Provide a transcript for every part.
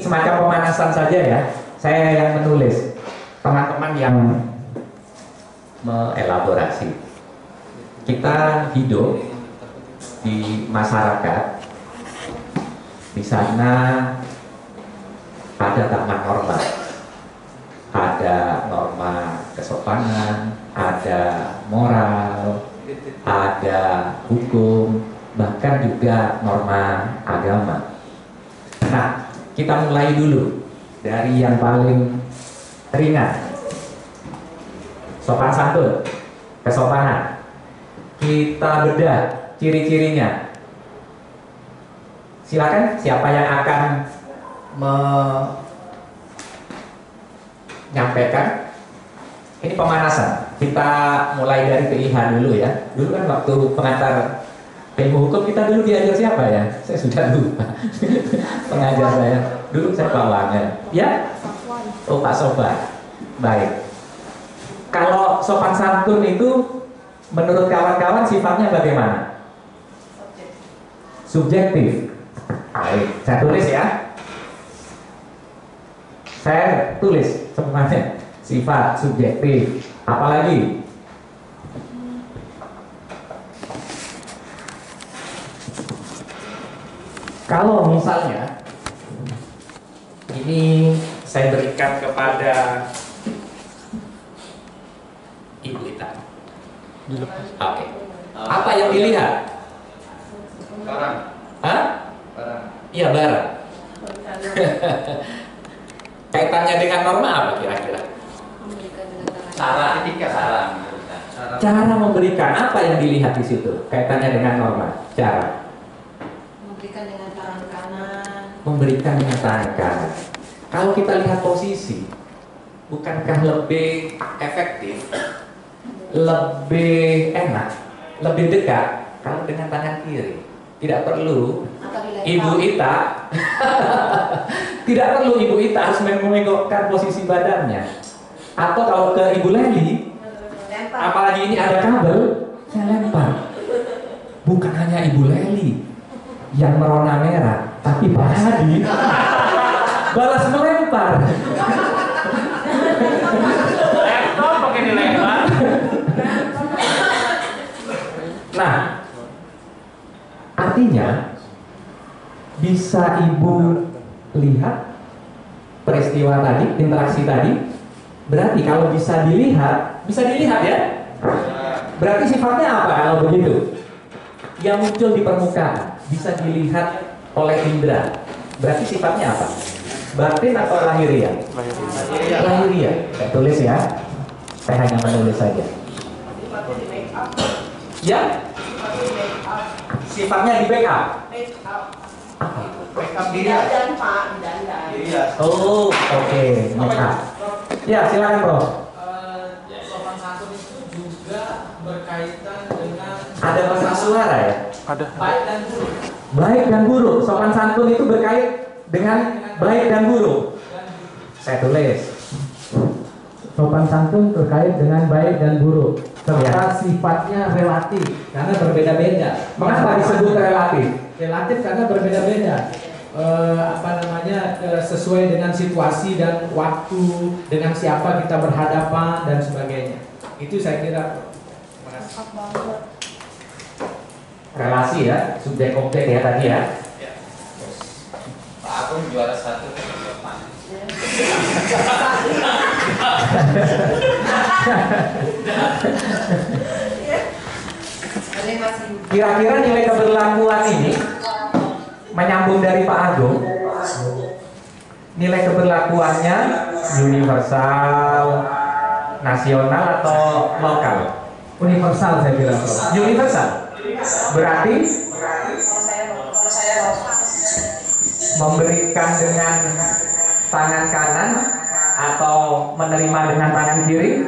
semacam pemanasan saja ya. Saya yang menulis, teman-teman yang mengelaborasi. Kita hidup di masyarakat, di sana ada taman norma, ada norma kesopanan, ada moral, ada hukum, bahkan juga norma agama. Nah, kita mulai dulu dari yang paling ringan, sopan santun, kesopanan. Kita bedah ciri-cirinya. Silakan, siapa yang akan menyampaikan? Ini pemanasan. Kita mulai dari PIH dulu ya. Dulu kan waktu pengantar ilmu hukum kita dulu diajar siapa ya? Saya sudah lupa. Pengajar saya. Dulu saya bawaannya. Ya? Oh, Pak Sobat. Baik. Kalau sopan santun itu menurut kawan-kawan sifatnya bagaimana? Subjektif. Baik, saya tulis ya. Saya tulis semuanya. Sifat subjektif. Apalagi? Kalau misalnya ini saya berikan kepada Ibu Ita. Oke. Apa yang dilihat? Barang. Hah? Barang. Iya, barang. Kaitannya dengan norma apa kira-kira? Cara etika, Cara memberikan, apa yang dilihat di situ? Kaitannya dengan norma. Cara Memberikan dengan tangan kanan. memberikan dengan tangan kanan. Kalau kita lihat posisi, bukankah lebih efektif, lebih enak, lebih dekat kalau dengan tangan kiri? Tidak perlu Ibu Ita tidak perlu Ibu Ita harus memegangkan posisi badannya. Atau kalau ke Ibu Leli, apalagi ini ada kabel, saya lempar. Bukan hanya Ibu Leli yang merona merah, tapi Pak Hadi balas melempar. Laptop pakai dilempar. Nah, artinya bisa Ibu lihat peristiwa tadi, interaksi tadi. Berarti kalau bisa dilihat ya. Berarti sifatnya apa kalau begitu? Yang muncul di permukaan bisa dilihat oleh indera. Berarti sifatnya apa? Batin atau lahiriah? Lahiriah. Saya tulis ya. Saya hanya menulis saja. Ya? Sifatnya di backup. Backup diri. Dan Pak, dan. Oh, oke. Backup. Ya, silakan Bro. Sopan santun itu juga berkaitan dengan Ada bahasa suara ya? Ada. baik dan buruk. Baik dan buruk. Sopan santun itu berkait dengan baik dan buruk. Saya tulis. Sopan santun terkait dengan baik dan buruk serta Ya. sifatnya relatif karena berbeda-beda. Mengapa disebut relatif? Relatif karena berbeda-beda. Sesuai dengan situasi dan waktu, dengan siapa kita berhadapan dan sebagainya. Itu saya kira. Terima kasih. Relasi ya, subjek objek ya tadi ya. Pak Agung juara 1 depan. Kira-kira nilai keberlakuan ini menyambung dari Pak Agung. Nilai keberlakuannya universal, nasional atau lokal? Universal saya kira. Universal. Berarti memberikan dengan tangan kanan atau menerima dengan tangan kiri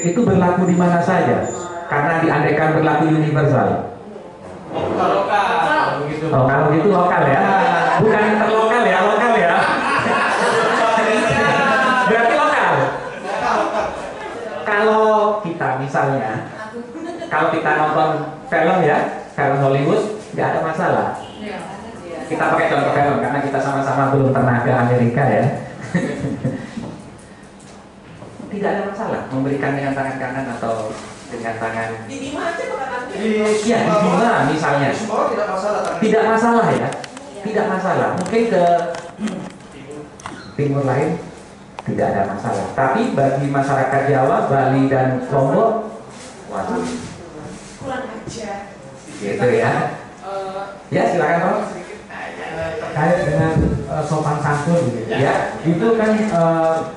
itu berlaku di mana saja karena diandaikan berlaku universal. Lokal begitu. Oh, kalau gitu lokal ya, bukan interlokal ya, lokal ya. Berarti lokal. Kalau kita misalnya, kalau kita nonton film ya, film Hollywood, nggak ada masalah. Kita pakai contoh film karena kita sama-sama belum pernah ke Amerika ya. Tidak ada masalah memberikan dengan tangan kanan atau dengan tangan. Di Bima aja makanan. Iya, di Bima misalnya. Semua tidak masalah. Tidak masalah ya. Tidak masalah. Mungkin ke timur lain tidak ada masalah. Tapi bagi masyarakat Jawa, Bali dan Lombok, waduh, Kurang aja. gitu ya. Ya silakan Pak. Terkait dengan sopan santun gitu Ya. Itu kan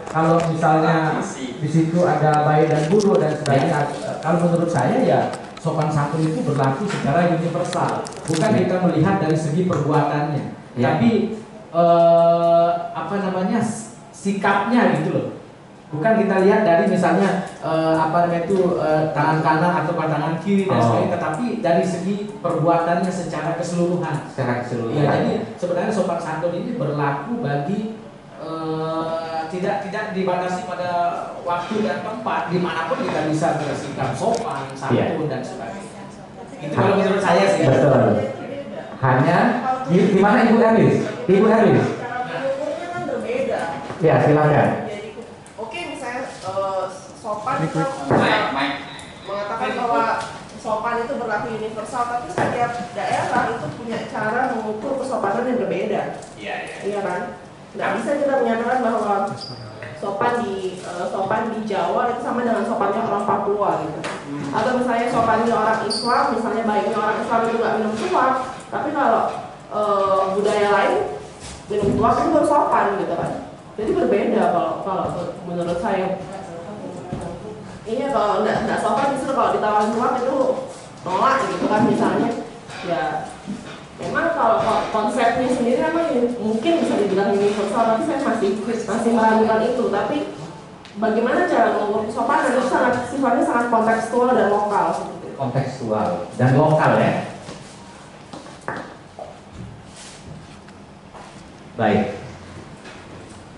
kalau misalnya di situ ada baik dan buruk dan sebagainya, kalau menurut saya ya sopan santun itu berlaku secara universal. Bukan kita melihat dari segi perbuatannya, Ya. tapi apa namanya sikapnya gitu loh. Bukan kita lihat dari misalnya tangan kanan atau tangan kiri dan sebagainya, tetapi dari segi perbuatannya secara keseluruhan. Secara Ya, keseluruhan. jadi sebenarnya sopan santun ini berlaku bagi tidak dibatasi pada waktu dan tempat, dimanapun kita bisa bersikap sopan, santun dan sebagainya. Itu kalau menurut saya sih. Betul. Hanya di mana Ibu Herlis? Ibu Herlis. Cara mengukurnya kan berbeda. Ya silakan. Jadi, oke misalnya sopan kita Mike. mengatakan bahwa sopan itu berlaku universal, tapi setiap daerah itu punya cara mengukur kesopanan yang berbeda. Iya kan? Nggak bisa kita menyatakan bahwa sopan di Jawa itu sama dengan sopannya orang Papua gitu. Atau misalnya sopannya orang Islam, misalnya baiknya orang Islam itu nggak minum tuak, tapi kalau budaya lain minum tuak itu baru sopan gitu kan. Jadi berbeda kalau menurut saya. Iya, kalau nggak sopan justru kalau ditawarin tuak itu nolak gitu kan misalnya. Ya memang kalau konsepnya sendiri memang mungkin bisa dibilang universal, tapi saya masih meragukan itu. Tapi bagaimana cara mengukur kesopanan itu sifatnya sangat kontekstual dan lokal. Kontekstual dan lokal ya. Baik.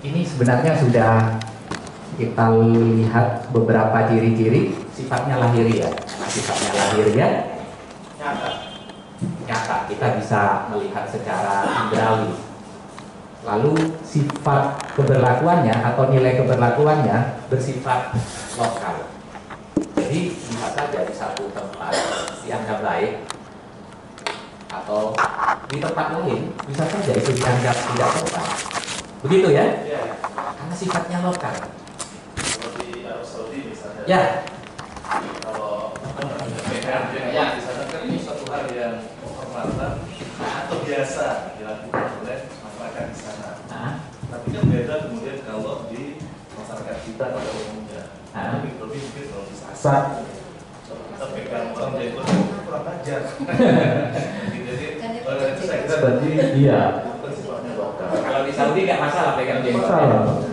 Ini sebenarnya sudah kita lihat beberapa ciri-ciri sifatnya lahiriah. Nah, sifatnya lahiriah nyata kita bisa melihat secara indrawi. Lalu sifat keberlakuannya atau nilai keberlakuannya bersifat lokal. Jadi bisa saja di satu tempat dianggap baik atau di tempat lain bisa saja itu dianggap tidak sopan. Begitu ya? Karena sifatnya lokal. Seperti Arab Saudi misalnya. Ya. Kalau ya, misalnya kan ini suatu hal yang kehormatan atau biasa dilakukan oleh masyarakat di sana. Tapi kan beda kemudian kalau di masyarakat kita pada umumnya. Lebih mungkin kalau di Sasak, kita pegang orang jenggot itu kurang ajar. Jadi saya kira tadi iya itu sifatnya lokal. Kalau di Saudi nggak masalah pegang jenggot. Masalah.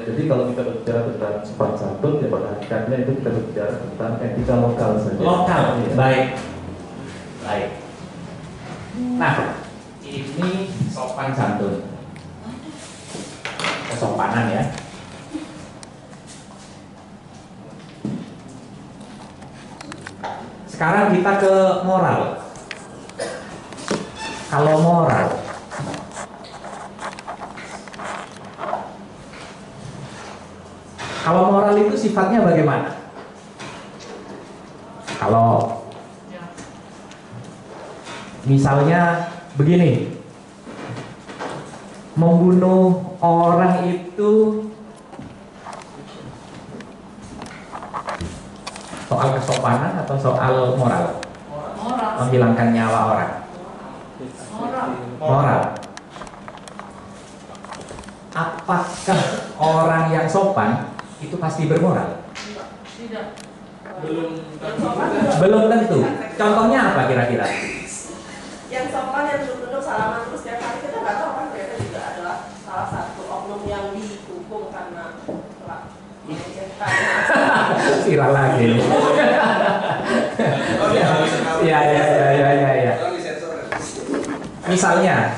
Jadi kalau kita berbicara tentang sopan santun, ya pada hakikatnya itu kita berbicara tentang etika lokal saja. Lokal, Iya. baik. Baik. Nah, ini sopan santun. Kesopanan ya. Sekarang kita ke moral. Kalau moral, kalau moral itu sifatnya bagaimana? Kalau misalnya begini, membunuh orang itu soal kesopanan atau soal moral? Menghilangkan nyawa orang. Moral. Apakah orang yang sopan itu pasti bermoral? Belum tentu. Contohnya apa kira-kira? Yang sopan yang duduk salaman terus setiap hari kita nggak tahu kan mereka juga adalah salah satu oknum yang dihukum karena telah melecehkan. Viral lagi. Ya. Misalnya,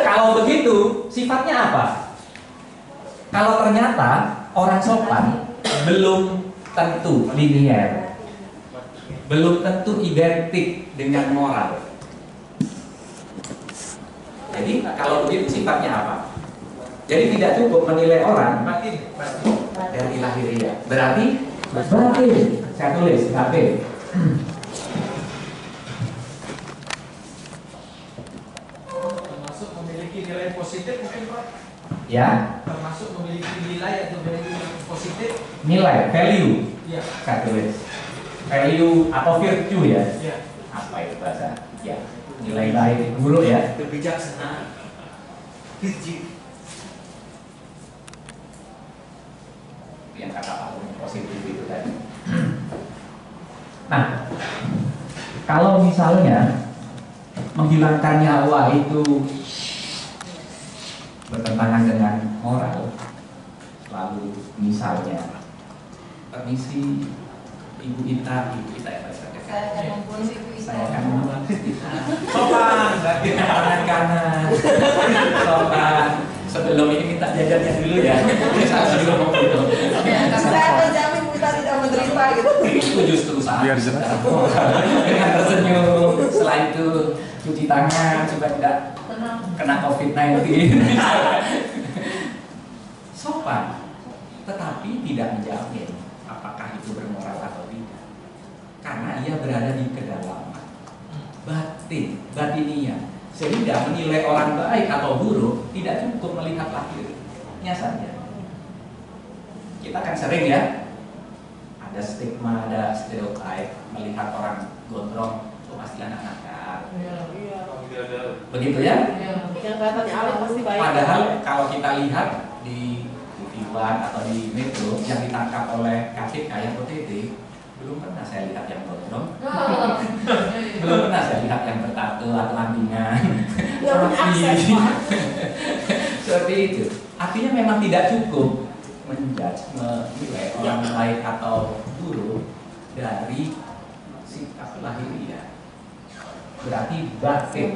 kalau begitu sifatnya apa? Kalau ternyata orang sopan belum tentu linier, belum tentu identik dengan moral. Jadi kalau begitu sifatnya apa? Jadi tidak cukup menilai orang dari lahiriah. Berarti batin. Saya tulis batin. Termasuk memiliki nilai positif mungkin Pak? Ya, Termasuk memiliki nilai atau value yang positif? nilai, value. Iya. Saya tulis. Value atau virtue ya. Iya. Apa itu bahasa? Ya, nilai baik buruk ya. Kebijaksanaan. Virtue. Yang kata Pak positif itu tadi. Nah, kalau misalnya menghilangkan nyawa itu bertentangan dengan moral, lalu misalnya, permisi Ibu Ita ya bahasa Saya akan membunuh ibu itu. saya akan membunuh Ita. Sopan, tangan kanan, sopan. Sebelum ini minta jajannya dulu ya. Saya juga mau gitu. Saya akan jamin kita tidak menderita gitu. Itu justru saat dengan tersenyum. Setelah itu cuci tangan supaya tidak kena COVID-19. Sopan, tetapi tidak menjamin apakah itu bermoral atau tidak. Karena ia berada di kedalaman batiniah. Sehingga menilai orang baik atau buruk tidak cukup melihat lahirnya saja. Kita kan sering ya, ada stigma, ada stereotip melihat orang gondrong itu pasti anak nakal. Iya. Begitu ya? Yang kelihatannya alim pasti baik. Padahal kalau kita lihat di TV1 atau di Metro yang ditangkap oleh KPK yang OTT, belum pernah saya lihat yang gondrong. Belum pernah saya lihat yang bertato atau lambingan. Yang punya akses, Pak. Seperti itu. Artinya memang tidak cukup menilai orang baik atau buruk dari sikap lahiriah. Berarti batin.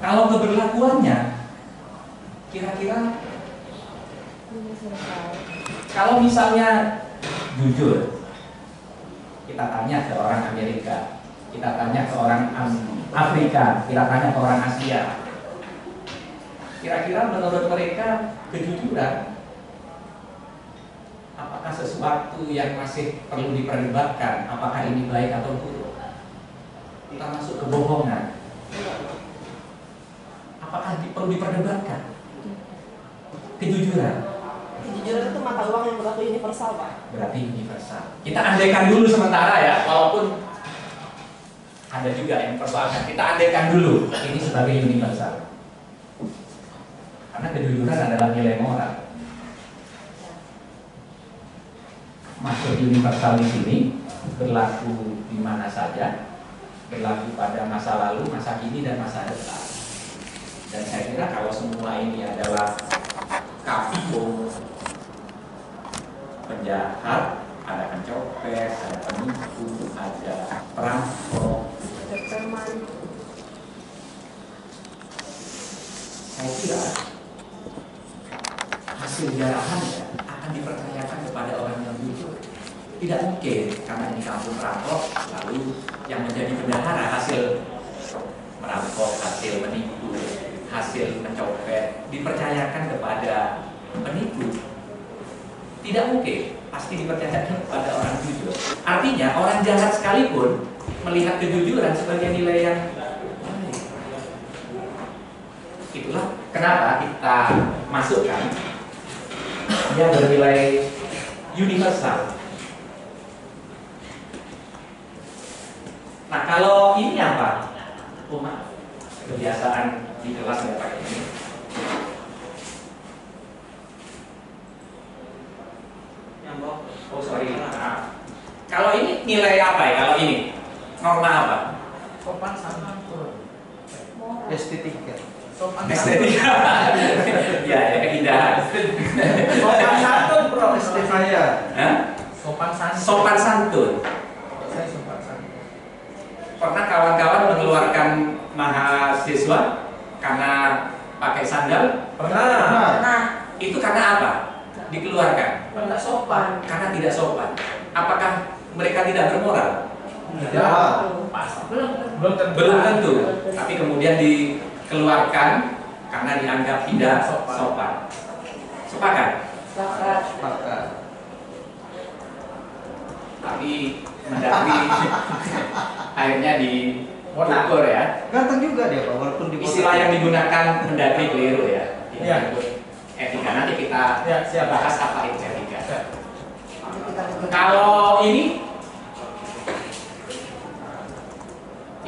Kalau keberlakuannya, kira-kira kalau misalnya jujur, kita tanya ke orang Amerika, kita tanya ke orang Afrika, kita tanya ke orang Asia. Kira-kira menurut mereka kejujuran apakah sesuatu yang masih perlu diperdebatkan? Apakah ini baik atau buruk? Kita masuk kebohongan. Apakah perlu diperdebatkan? Kejujuran. Kejujuran itu mata uang yang berlaku universal, Pak. Berarti universal. Kita andaikan dulu sementara ya, walaupun ada juga yang persoalkan. Kita andaikan dulu ini sebagai universal. Karena kejujuran adalah nilai moral. Masuk universal di sini berlaku di mana saja, berlaku pada masa lalu, masa kini dan masa depan. Dan saya kira kalau semua ini adalah kapio, penjahat, ada pencopet, ada penipu, ada perampok, Ada preman. saya kira hasil jarahannya akan dipercayakan kepada orang yang jujur. Tidak mungkin karena ini kampung perampok, lalu yang menjadi bendahara hasil merampok, hasil menipu, hasil mencopet dipercayakan kepada penipu. Tidak mungkin, pasti dipercayakan kepada orang jujur. Artinya orang jahat sekalipun melihat kejujuran sebagai nilai yang baik. Itulah kenapa kita masukkan dia bernilai universal. Nah kalau ini apa? Oh maaf, kebiasaan di kelas nggak pakai ini. Oh sorry, maaf. Kalau ini nilai apa ya? Kalau ini norma apa? Sopan santun. Estetika. Sopan Estetika. Ya, ya keindahan. Sopan santun, Bro. Saya. Hah? Sopan santun. Sopan santun. Saya sopan santun. Pernah kawan-kawan mengeluarkan mahasiswa karena pakai sandal? Pernah. Nah, Itu karena apa? Dikeluarkan Pernah sopan. karena tidak sopan. Apakah mereka tidak bermoral? Tidak. Pas. Belum tentu. Belum tentu. Tapi kemudian dikeluarkan karena dianggap tidak sopan. Sepakat? Sepakat. Tapi mendaki akhirnya diukur ya. Ganteng juga dia Pak, walaupun di Istilah yang digunakan mendaki keliru ya. Iya. Etika, nanti kita bahas apa itu etika. Kalau ini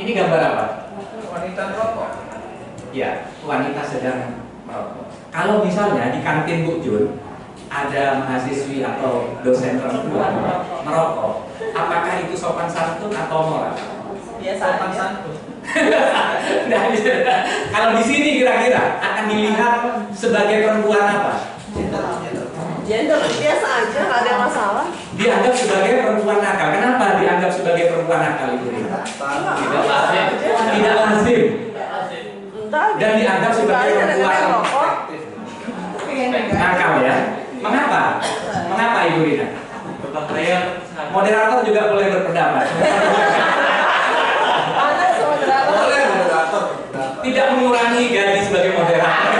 gambar apa? wanita merokok. Ya, wanita sedang merokok. Kalau misalnya di kantin Bu Jun ada mahasiswi atau dosen perempuan merokok, apakah itu sopan santun atau moral? Biasa Sopan aja. santun. Nah, kalau di sini kira-kira akan dilihat sebagai perempuan apa? Gender biasa aja, nggak ada masalah. Dianggap sebagai perempuan nakal. Kenapa dianggap sebagai perempuan nakal itu? Tidak lazim. Tidak lazim. Entah. Dan dianggap sebagai perempuan rokok. nakal ya. Mengapa? Mengapa Ibu Rina? Berpakaian Moderator juga boleh berpendapat. Ada saudara. Boleh moderator. Tidak mengurangi gaji sebagai moderator.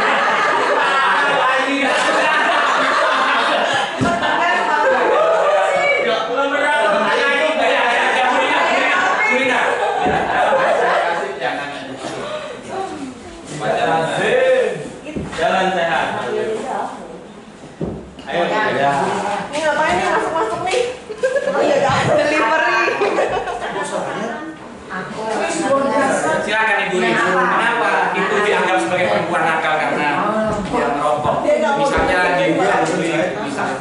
jalan sehat. Ayo ya. Ini ngapain nih masuk-masuk nih? Oh iya, delivery. Silakan Ibu Rina. Kenapa itu dianggap sebagai perempuan nakal karena dia merokok? Misalnya di misalnya.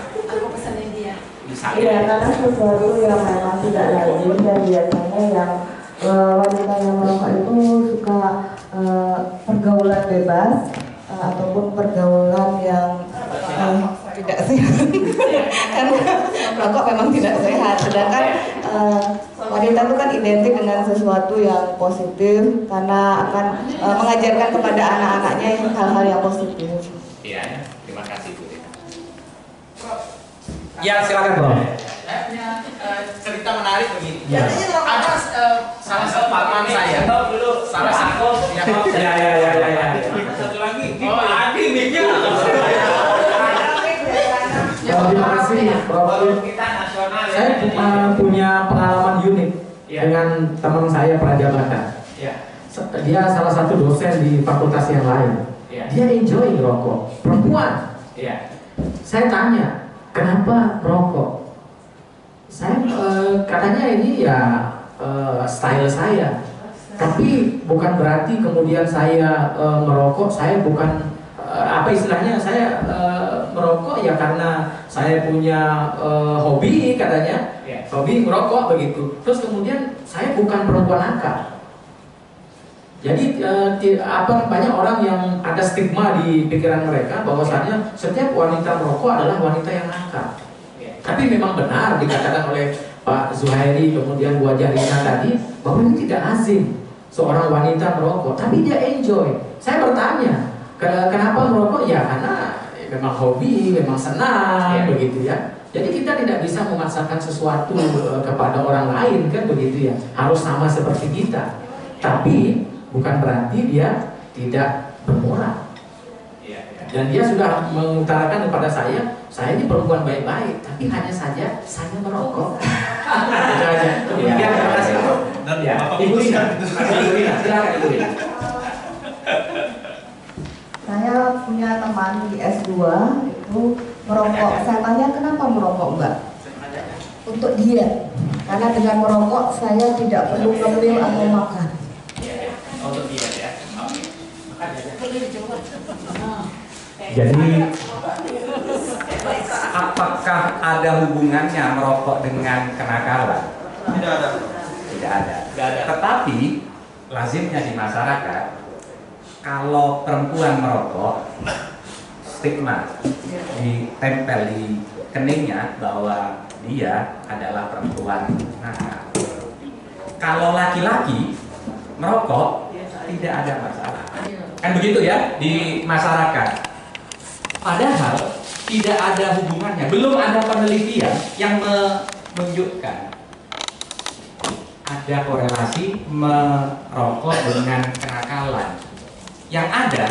Iya, karena sesuatu yang memang tidak lazim dan biasanya yang wanita yang merokok itu suka pergaulan bebas ataupun pergaulan yang tidak sehat. Karena merokok memang tidak sehat. Sedangkan wanita itu kan identik dengan sesuatu yang positif karena akan mengajarkan kepada anak-anaknya hal-hal yang positif. Iya, terima kasih Bu Rina. Ya, silakan Bro. Saya punya cerita menarik begini. Ya. Ada salah satu paman saya. Salah satu Ya. Satu lagi. Oh, Adi miknya. Terima kasih, Prof. Kita nasional ya. Saya punya pengalaman unik dengan teman saya prajabatan. Ya. Dia salah satu dosen di fakultas yang lain. Dia enjoy ngerokok, perempuan. Saya tanya, kenapa merokok? Saya katanya ini ya style saya. Tapi bukan berarti kemudian saya merokok, saya bukan apa istilahnya, saya merokok ya karena saya punya hobi katanya, hobi merokok begitu. Terus kemudian saya bukan perempuan nakal. Jadi banyak orang yang ada stigma di pikiran mereka bahwasanya setiap wanita merokok adalah wanita yang nakal. Tapi memang benar dikatakan oleh Pak Zuhairi kemudian Bu Jarina tadi bahwa ini tidak lazim seorang wanita merokok, tapi dia enjoy. Saya bertanya, kenapa merokok? Ya karena memang hobi, memang senang begitu ya. Jadi kita tidak bisa memaksakan sesuatu kepada orang lain kan begitu ya. Harus sama seperti kita. Tapi bukan berarti dia tidak bermoral. Dan dia sudah mengutarakan kepada saya ini perempuan baik-baik, tapi hanya saja saya merokok. Itu aja. Kemudian terima kasih. Dan Ibu Rina, silakan Ibu Rina. Saya punya teman di S2 itu merokok. Saya tanya kenapa merokok Mbak? Untuk diet. Karena dengan merokok saya tidak perlu ngemil atau makan. Untuk diet ya. Jadi apakah ada hubungannya merokok dengan kenakalan? Tidak ada. Tidak ada. Tetapi lazimnya di masyarakat kalau perempuan merokok stigma ditempel di keningnya bahwa dia adalah perempuan nakal. Kalau laki-laki merokok tidak ada masalah. Kan begitu ya di masyarakat. Padahal tidak ada hubungannya. Belum ada penelitian yang menunjukkan ada korelasi merokok dengan kenakalan. Yang ada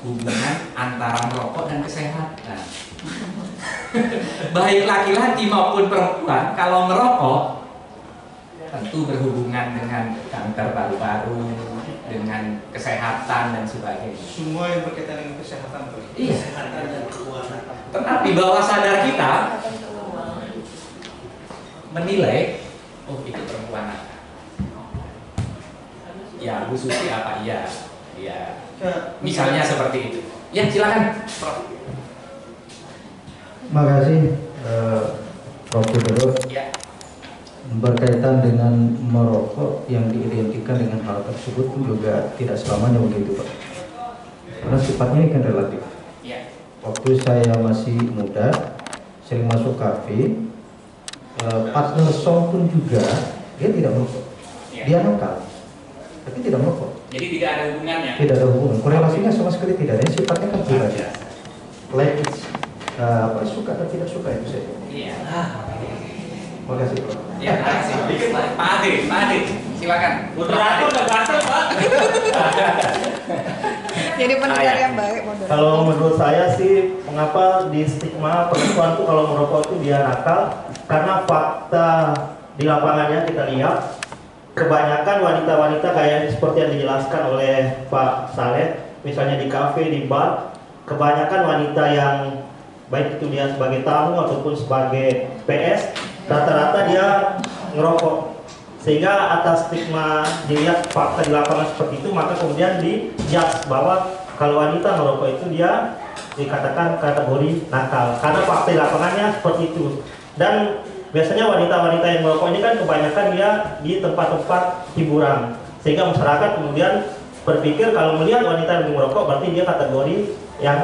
hubungan antara merokok dan kesehatan. Baik laki-laki maupun perempuan kalau merokok tentu berhubungan dengan kanker paru-paru, dengan kesehatan dan sebagainya. Semua yang berkaitan dengan kesehatan tuh. Iya. Kesehatan dan keuangan. Tetapi bawah sadar kita menilai, oh itu perempuan nakal. Ya, Bu Susi apa iya? Ya, misalnya seperti itu. Ya, silakan, Prof. Terima kasih, Prof. Gubernur. Ya. Berkaitan dengan merokok yang diidentikan dengan hal tersebut pun juga tidak selamanya begitu, Pak. Karena sifatnya ini kan relatif. Ya. Waktu saya masih muda, sering masuk kafe, partner song pun juga dia tidak merokok. Ya. Dia nakal, tapi tidak merokok. Jadi tidak ada hubungannya. Tidak ada hubungan. Korelasinya sama sekali tidak ada. Sifatnya kan pribadi. Ya. Like apa suka atau tidak suka itu saja. Iya. Terima kasih, Prof. Ya, terima kasih. Pak Ade, silakan. Moderator udah gatel, Pak. Jadi pendengar yang baik, moderator. Kalau menurut saya sih, mengapa di stigma perempuan tuh kalau merokok itu dia nakal? Karena fakta di lapangannya kita lihat, kebanyakan wanita-wanita kayak seperti yang dijelaskan oleh Pak Saleh, misalnya di kafe, di bar, kebanyakan wanita yang baik itu dia sebagai tamu ataupun sebagai PS, rata-rata dia ngerokok. Sehingga atas stigma dilihat fakta di lapangan seperti itu, maka kemudian dijudge bahwa kalau wanita merokok itu dia dikatakan kategori nakal karena fakta di lapangannya seperti itu. Dan biasanya wanita-wanita yang merokok ini kan kebanyakan dia di tempat-tempat hiburan, sehingga masyarakat kemudian berpikir kalau melihat wanita yang merokok berarti dia kategori yang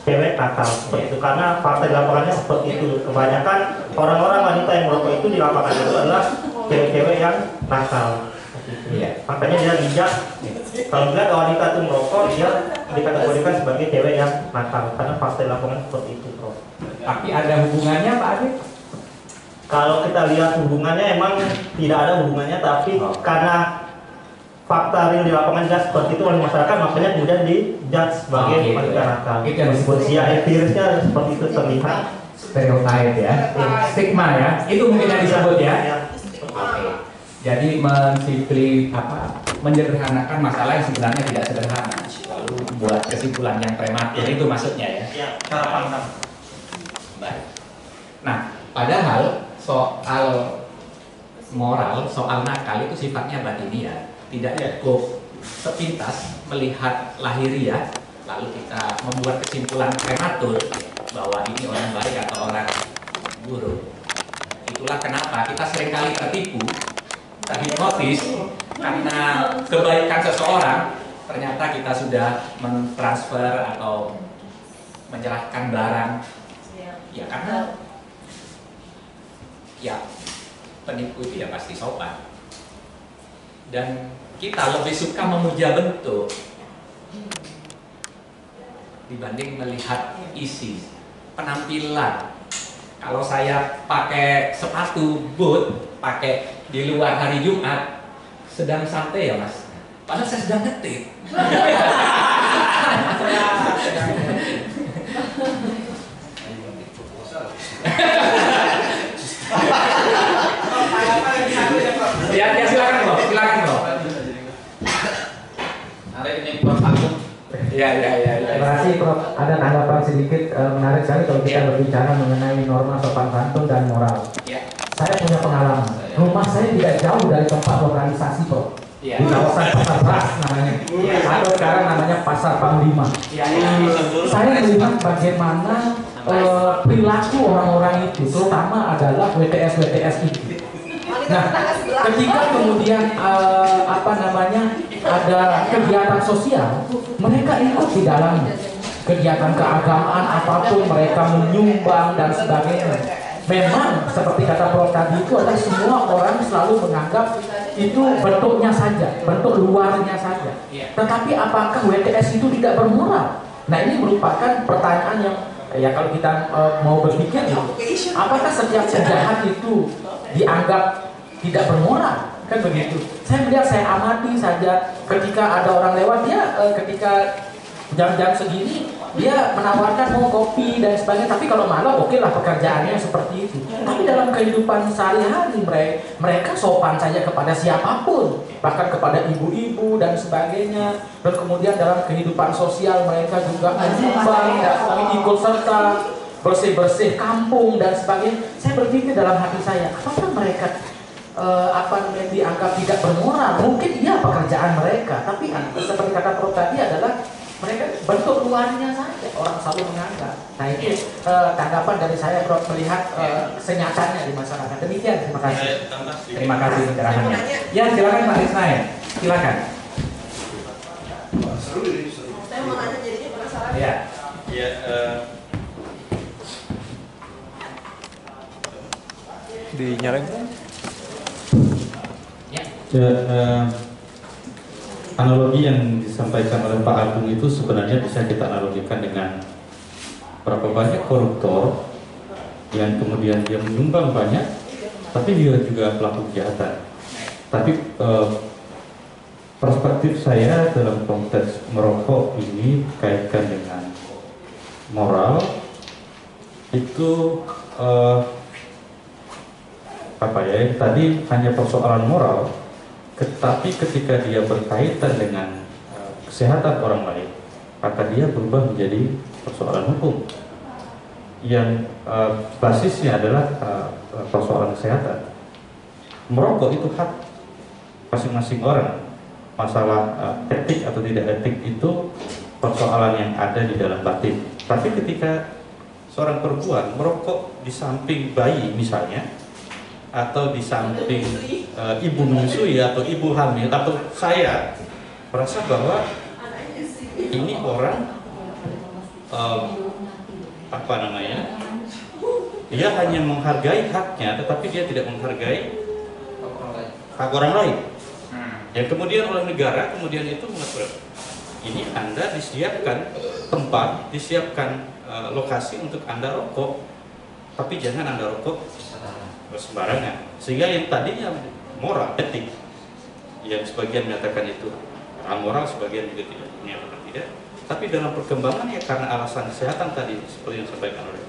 cewek nakal seperti itu, karena fakta di lapangannya seperti itu. Kebanyakan orang-orang wanita yang merokok itu di lapangan itu adalah cewek-cewek yang nakal. Iya. Makanya dia bijak. Kalau melihat wanita itu merokok, dia dikategorikan sebagai cewek yang nakal karena fakta di lapangan seperti itu, Prof. Tapi ada hubungannya, Pak Ade? Kalau kita lihat hubungannya emang tidak ada hubungannya, tapi karena fakta real di lapangan jelas seperti itu oleh masyarakat, makanya kemudian dijudge sebagai wanita nakal. Itu yang disebut usia empirisnya seperti itu terlihat. Stereotype ya, stigma ya. Itu mungkin yang disebut ya. Oke. Jadi menyederhanakan masalah yang sebenarnya tidak sederhana, lalu buat kesimpulan yang prematur itu maksudnya ya. Ya, cara pandang. Baik. Nah, padahal soal moral, soal nakal itu sifatnya batiniah, tidak cukup sepintas melihat lahiriah lalu kita membuat kesimpulan prematur bahwa ini orang baik atau orang buruk. Itulah kenapa kita seringkali tertipu, terhipnotis karena kebaikan seseorang ternyata kita sudah mentransfer atau menyerahkan barang ya karena ya penipu itu ya pasti sopan, dan kita lebih suka memuja bentuk dibanding melihat isi penampilan. Kalau saya pakai sepatu boot, pakai di luar hari Jumat, sedang santai ya Mas, padahal saya sedang ngetik. Ya silakan Bro, silakan Bro. Hari ini Prof Agung. Ya. Terima kasih Prof. Ada tanggapan sedikit menarik sekali kalau kita berbicara mengenai norma sopan santun dan moral. Ya. Saya punya pengalaman. Rumah saya tidak jauh dari tempat organisasi Prof. Ya. Di kawasan Pasar Beras namanya. Atau sekarang namanya Pasar Panglima. Ya. Saya melihat bagaimana perilaku orang-orang itu, terutama adalah WTS itu. Nah, ketika kemudian ada kegiatan sosial, mereka ikut di dalamnya. Kegiatan keagamaan apapun mereka menyumbang dan sebagainya. Memang seperti kata Prof tadi itu adalah semua orang selalu menganggap itu bentuknya saja, bentuk luarnya saja. Tetapi apakah WTS itu tidak bermoral? Nah, ini merupakan pertanyaan yang ya kalau kita mau berpikir, apakah setiap penjahat itu dianggap tidak bermoral? Kan begitu. Saya melihat, saya amati saja ketika ada orang lewat, dia ketika Jam-jam segini dia menawarkan mau kopi dan sebagainya, tapi kalau malam oke lah pekerjaannya seperti itu. Tapi dalam kehidupan sehari-hari mereka sopan saja kepada siapapun, bahkan kepada ibu-ibu dan sebagainya. Dan kemudian dalam kehidupan sosial mereka juga menyumbang dan saling ikut serta, bersih-bersih kampung dan sebagainya. Saya berpikir dalam hati saya, apakah mereka dianggap tidak bermoral? Mungkin iya pekerjaan mereka, tapi seperti kata Prof tadi adalah mereka bentuk luarnya saja orang selalu menganggap. Nah itu tanggapan dari saya Prof melihat senyatanya di masyarakat. Demikian, terima kasih. Terima kasih pencerahannya. Ya silakan Pak Ismail, silakan. Saya mau nanya jadinya penasaran. Ya. Ya. Dinyalain. Analogi yang disampaikan oleh Pak Agung itu sebenarnya bisa kita analogikan dengan berapa banyak koruptor yang kemudian dia menyumbang banyak, tapi dia juga pelaku kejahatan. Tapi perspektif saya dalam konteks merokok ini kaitkan dengan moral itu tadi hanya persoalan moral. Tetapi ketika dia berkaitan dengan kesehatan orang lain, maka dia berubah menjadi persoalan hukum yang basisnya adalah persoalan kesehatan. Merokok itu hak masing-masing orang. Masalah etik atau tidak etik itu persoalan yang ada di dalam batin. Tapi ketika seorang perempuan merokok di samping bayi misalnya, atau di samping ibu menyusui atau ibu hamil, atau saya merasa bahwa ini orang dia hanya menghargai haknya, tetapi dia tidak menghargai hak orang lain. Yang kemudian oleh negara kemudian itu mengatur ini Anda disiapkan tempat, disiapkan lokasi untuk Anda rokok, tapi jangan Anda rokok sembarangan, sehingga yang tadinya moral, etik, yang sebagian menyatakan itu amoral, sebagian juga tidak menyatakan tidak. Tapi dalam perkembangan ya karena alasan kesehatan tadi seperti yang disampaikan oleh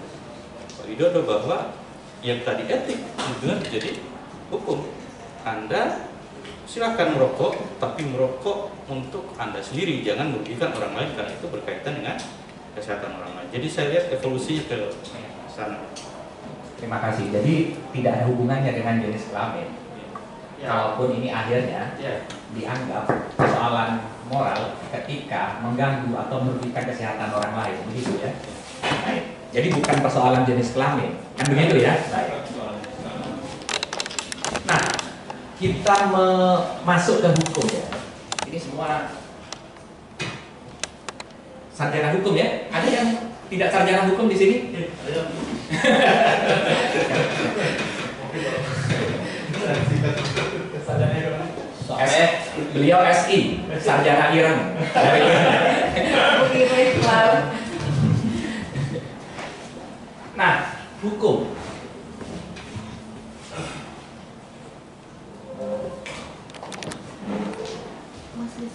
Pak Widodo bahwa yang tadi etik juga menjadi hukum. Anda silakan merokok, tapi merokok untuk Anda sendiri, jangan merugikan orang lain karena itu berkaitan dengan kesehatan orang lain. Jadi saya lihat evolusinya ke sana. Terima kasih. Jadi tidak ada hubungannya dengan jenis kelamin. Ya. Kalaupun ini akhirnya dianggap persoalan moral ketika mengganggu atau merugikan kesehatan orang lain, begitu ya. Baik. Jadi bukan persoalan jenis kelamin, kan begitu ya. Baik. Nah, kita masuk ke hukum ya. Ini semua sarjana hukum ya. Ada yang tidak sarjana hukum di sini? Beliau SI, sarjana Iran. Nah, hukum.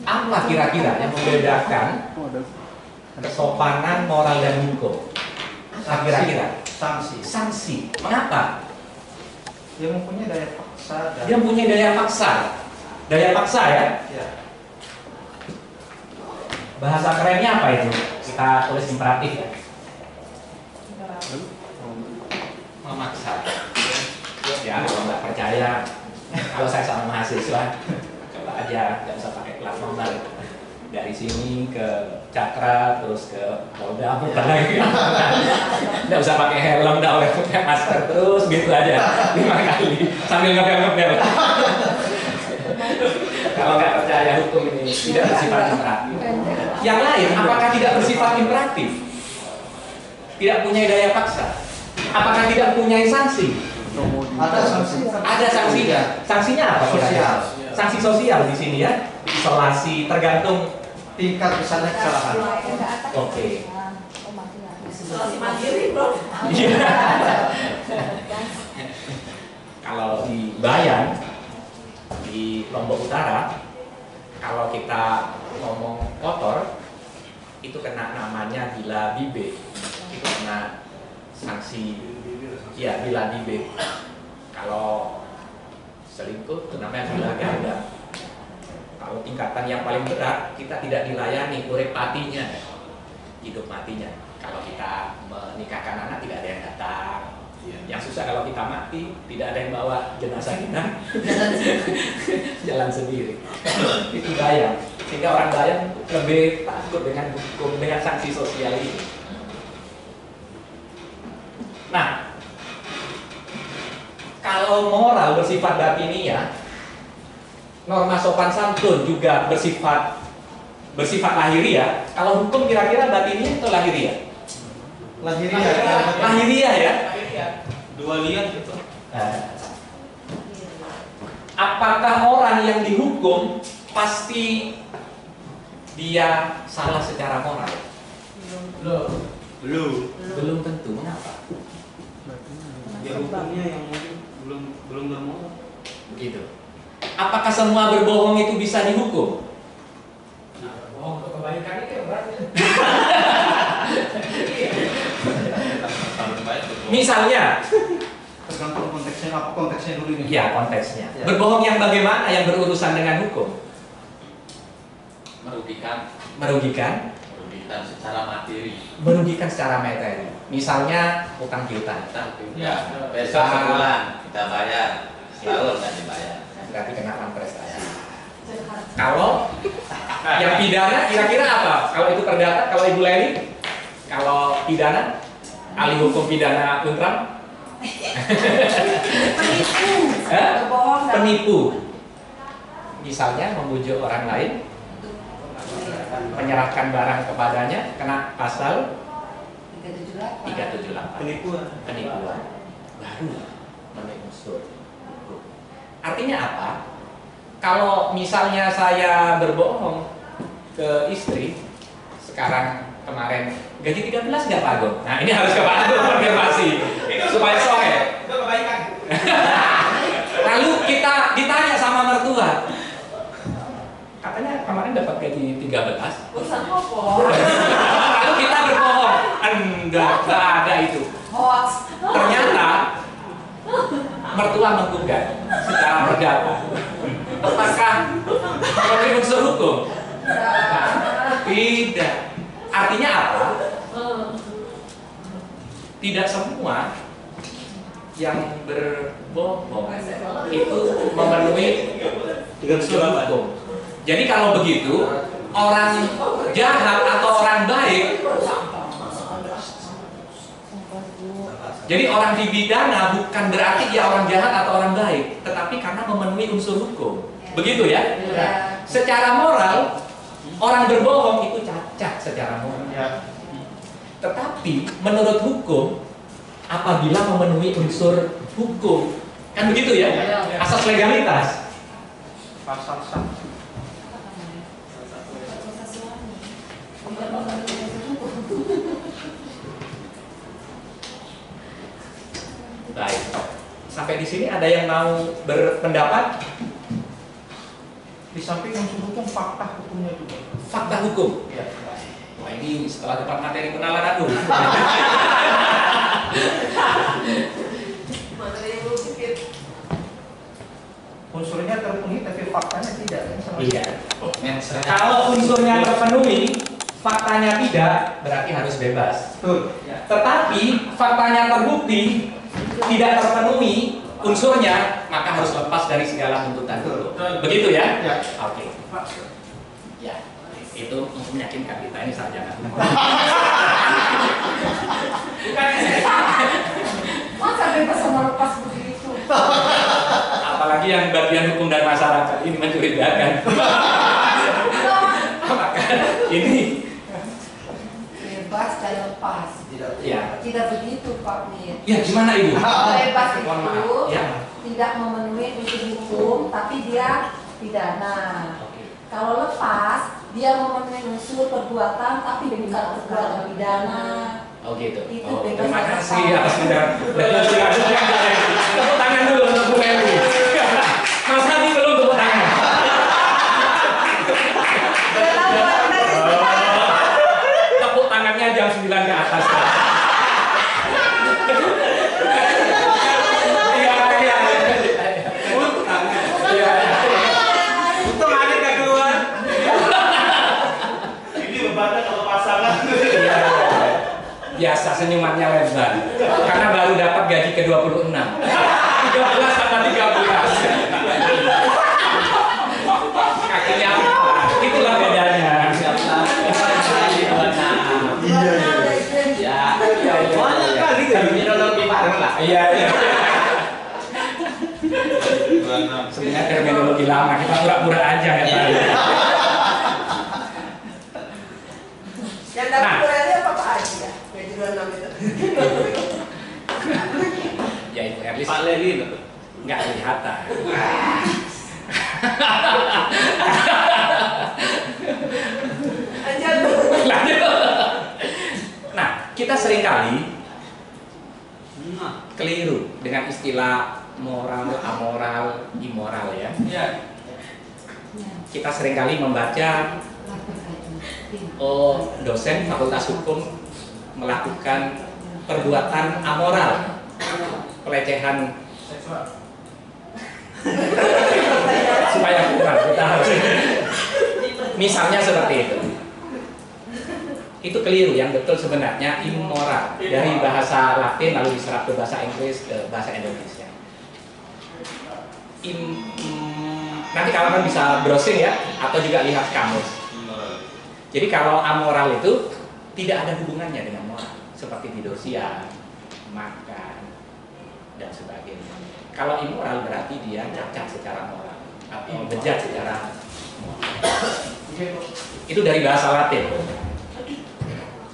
Apa kira-kira yang membedakan kesopanan, moral, dan hukum? Kira-kira sanksi. Mengapa? Dia mempunyai daya paksa. Dia mempunyai daya paksa. Daya paksa ya? Ya. Bahasa kerennya apa itu? Kita tulis imperatif ya. Memaksa. Ya, kalau nggak percaya, kalau saya sama mahasiswa, coba aja, nggak usah pakai plat nomor. Dari sini ke Cakra, terus ke Polda, putar lagi. Nggak usah pakai helm, nggak usah pakai masker, terus gitu aja 5 kali sambil ngepel-ngepel. Kalau nggak percaya hukum ini tidak bersifat imperatif. Yang lain, apakah tidak bersifat imperatif? Tidak punya daya paksa? Apakah tidak punya sanksi? Ada sanksi. Ada sanksinya. Sanksinya apa? Sosial. Sanksi sosial di sini ya. Isolasi, tergantung tingkat besarnya kesalahan. Oke. Isolasi mandiri, bro. Iya. Kalau di Bayan, di Lombok Utara, kalau kita ngomong kotor, itu kena namanya bila bibe, itu kena sanksi, ya bila bibe. Kalau selingkuh itu namanya bila ganda. Kalau tingkatan yang paling berat, kita tidak dilayani urip patinya, hidup matinya. Kalau kita menikahkan anak tidak ada yang datang. Yang susah kalau kita mati, tidak ada yang bawa jenazah kita, jalan sendiri. Itu Bayang. Sehingga orang Bayang lebih takut dengan hukum, dengan sanksi sosial ini. Nah, kalau moral bersifat batiniah, norma sopan santun juga bersifat lahiriah. Kalau hukum kira-kira batiniah atau lahiriah? Lahiriah ya. Dua lihat gitu. Apakah orang yang dihukum pasti dia salah secara moral? Belum tentu. Mengapa? Ya hukumnya yang mungkin belum bermoral. Begitu. Apakah semua berbohong itu bisa dihukum? Nah, bohong untuk kebaikan itu berarti. Misalnya, tergantung konteksnya, apa konteksnya dulu ini? ya konteksnya. Berbohong yang bagaimana yang berurusan dengan hukum? Merugikan secara materi. Merugikan secara materi. Misalnya utang piutang. Ya, besok sebulan kita bayar, setahun nggak dibayar. Berarti kenaan prestasi. Kalau yang pidana kira-kira apa? Kalau itu perdata, kalau Ibu Leli, kalau pidana, ahli hukum pidana Untram? Penipu. Misalnya membujuk orang lain, menyerahkan barang kepadanya, kena pasal 378. Penipuan. Baru memenuhi unsur. Artinya apa? Kalau misalnya saya berbohong ke istri, sekarang kemarin gaji 13 nggak Pak Agung? Nah ini harus ke Pak Agung konfirmasi supaya sohe. Itu kebaikan. Lalu kita ditanya sama mertua, katanya kemarin dapat gaji 13. Urusan apa? Lalu kita berbohong, enggak ada itu. Hoax. Ternyata mertua menggugat secara perdata. Apakah memenuhi unsur hukum? Tidak. Artinya apa? Tidak semua yang berbohong itu memenuhi unsur hukum. Jadi kalau begitu, orang jahat atau orang baik, jadi orang dipidana bukan berarti dia orang jahat atau orang baik, tetapi karena memenuhi unsur hukum. Begitu ya? Secara moral, orang berbohong itu cacat secara moral. Tetapi menurut hukum, apabila memenuhi unsur hukum, kan begitu ya? Asas legalitas. Pasal satu. Baik. Sampai di sini ada yang mau berpendapat? Di samping unsur hukum, fakta hukumnya juga. Fakta hukum. Ya. Wah ini setelah dapat materi kenalan aku. Unsurnya terpenuhi tapi faktanya tidak. Iya. Kalau unsurnya terpenuhi, faktanya tidak, berarti harus bebas. Betul. Tetapi faktanya terbukti tidak terpenuhi unsurnya, maka harus lepas dari segala tuntutan. Begitu ya? Ya. Oke. Ya. Itu untuk meyakinkan kita ini sarjana. Masa bebas sama lepas begitu? Apalagi yang bagian hukum dan masyarakat ini mencurigakan. Maka ini Bebas dan lepas. ya. Tidak begitu Pak Mir. Ya gimana Ibu? Bebas Mohon maaf. itu Ya. tidak memenuhi unsur hukum, tapi dia pidana. Kalau lepas, dia memenuhi unsur perbuatan, tapi bukan perbuatan pidana. Oh gitu. Itu Oh, bebas terima lepas. kasih atas tepuk tangan dulu untuk Bu Leli. Mas Hadi belum tepuk tangan. Biasa senyumannya lebar. Karena baru dapat gaji ke-26. 13 sama 13. Kakinya itulah bedanya. Banyak kali terminologi baru lah. Iya. Sebenarnya terminologi lama, kita pura-pura aja ya. Yang dapat kuliahnya apa aja? Gaji 26 itu. Ya Ibu Erlis. Pak Lelin nggak kelihatan. Nah, kita seringkali keliru dengan istilah moral, amoral, immoral ya. Kita seringkali membaca dosen Fakultas Hukum melakukan perbuatan amoral, pelecehan seksual. Supaya kurang, kita harus misalnya seperti itu. Itu keliru, yang betul sebenarnya immoral, dari bahasa Latin lalu diserap ke bahasa Inggris ke bahasa Indonesia. Nanti kalian bisa browsing ya, atau juga lihat kamus. Jadi kalau amoral itu tidak ada hubungannya dengan moral, seperti tidur siang, makan, dan sebagainya. Kalau immoral berarti dia cacat secara moral atau bejat secara moral. Itu dari bahasa Latin.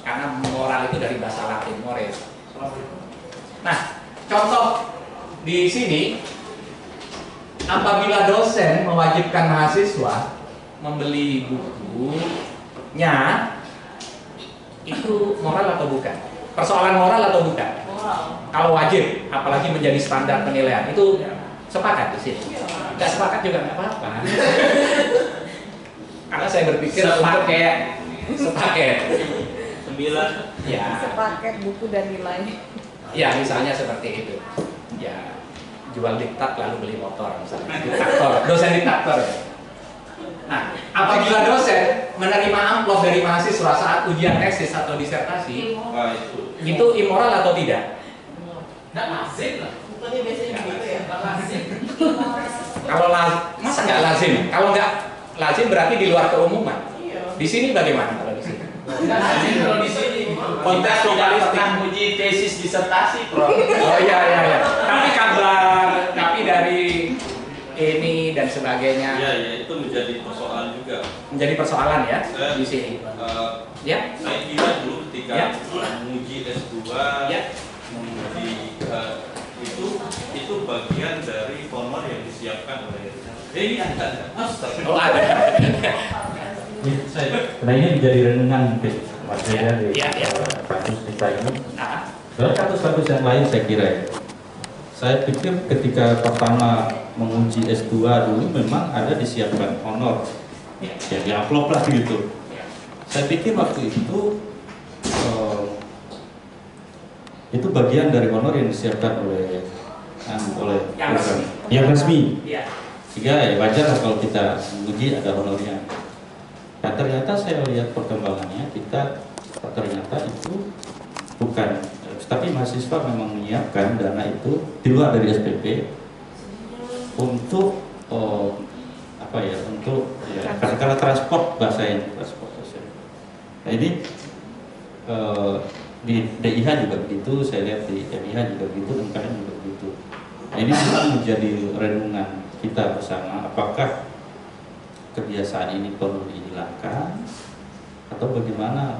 Karena moral itu dari bahasa Latin, mores. Nah, contoh di sini, apabila dosen mewajibkan mahasiswa membeli bukunya, itu moral atau bukan? Persoalan moral atau bukan? Moral. Kalau wajib, apalagi menjadi standar penilaian, itu sepakat di sini. Nggak sepakat juga nggak apa-apa. Karena saya berpikir sepaket. 9 ya. Sepaket buku dan nilai. Ya, misalnya seperti itu. Ya, jual diktat lalu beli motor misalnya. Diktator, dosen diktator. Nah, apabila dosen menerima amplop dari mahasiswa saat ujian tesis atau disertasi, itu immoral atau tidak? Nggak lazim lah. Bukannya biasanya begitu ya? Nggak lazim. Kalau masa nggak lazim? Kalau nggak lazim berarti di luar keumuman. Di sini bagaimana kalau di sini? Nggak lazim kalau di sini. konteks jurnalistik uji tesis disertasi, Prof. Oh iya. Tapi tapi dari ini dan sebagainya. Ya, itu menjadi persoalan juga. Menjadi persoalan ya di sini. Ya. Saya kira dulu ketika menguji S2, menguji itu bagian dari honor yang disiapkan oleh ini ada. Oh ada. Nah ini menjadi renungan mungkin Mas Reza di kasus kita ini. Dalam kasus-kasus yang lain saya kira ya. Saya pikir ketika pertama menguji S2 dulu memang ada disiapkan honor, ya di amplop lah gitu. Saya pikir waktu itu bagian dari honor yang disiapkan oleh yang resmi. Sehingga ya wajar kalau kita menguji ada honornya. Nah ternyata saya lihat perkembangannya ternyata itu bukan, tapi mahasiswa memang menyiapkan dana itu di luar dari SPP untuk karena transport bahasanya transport. Nah ini di DIH juga begitu, saya lihat di DIH juga begitu, MKN juga begitu. Nah ini juga menjadi renungan kita bersama, apakah kebiasaan ini perlu dihilangkan atau bagaimana?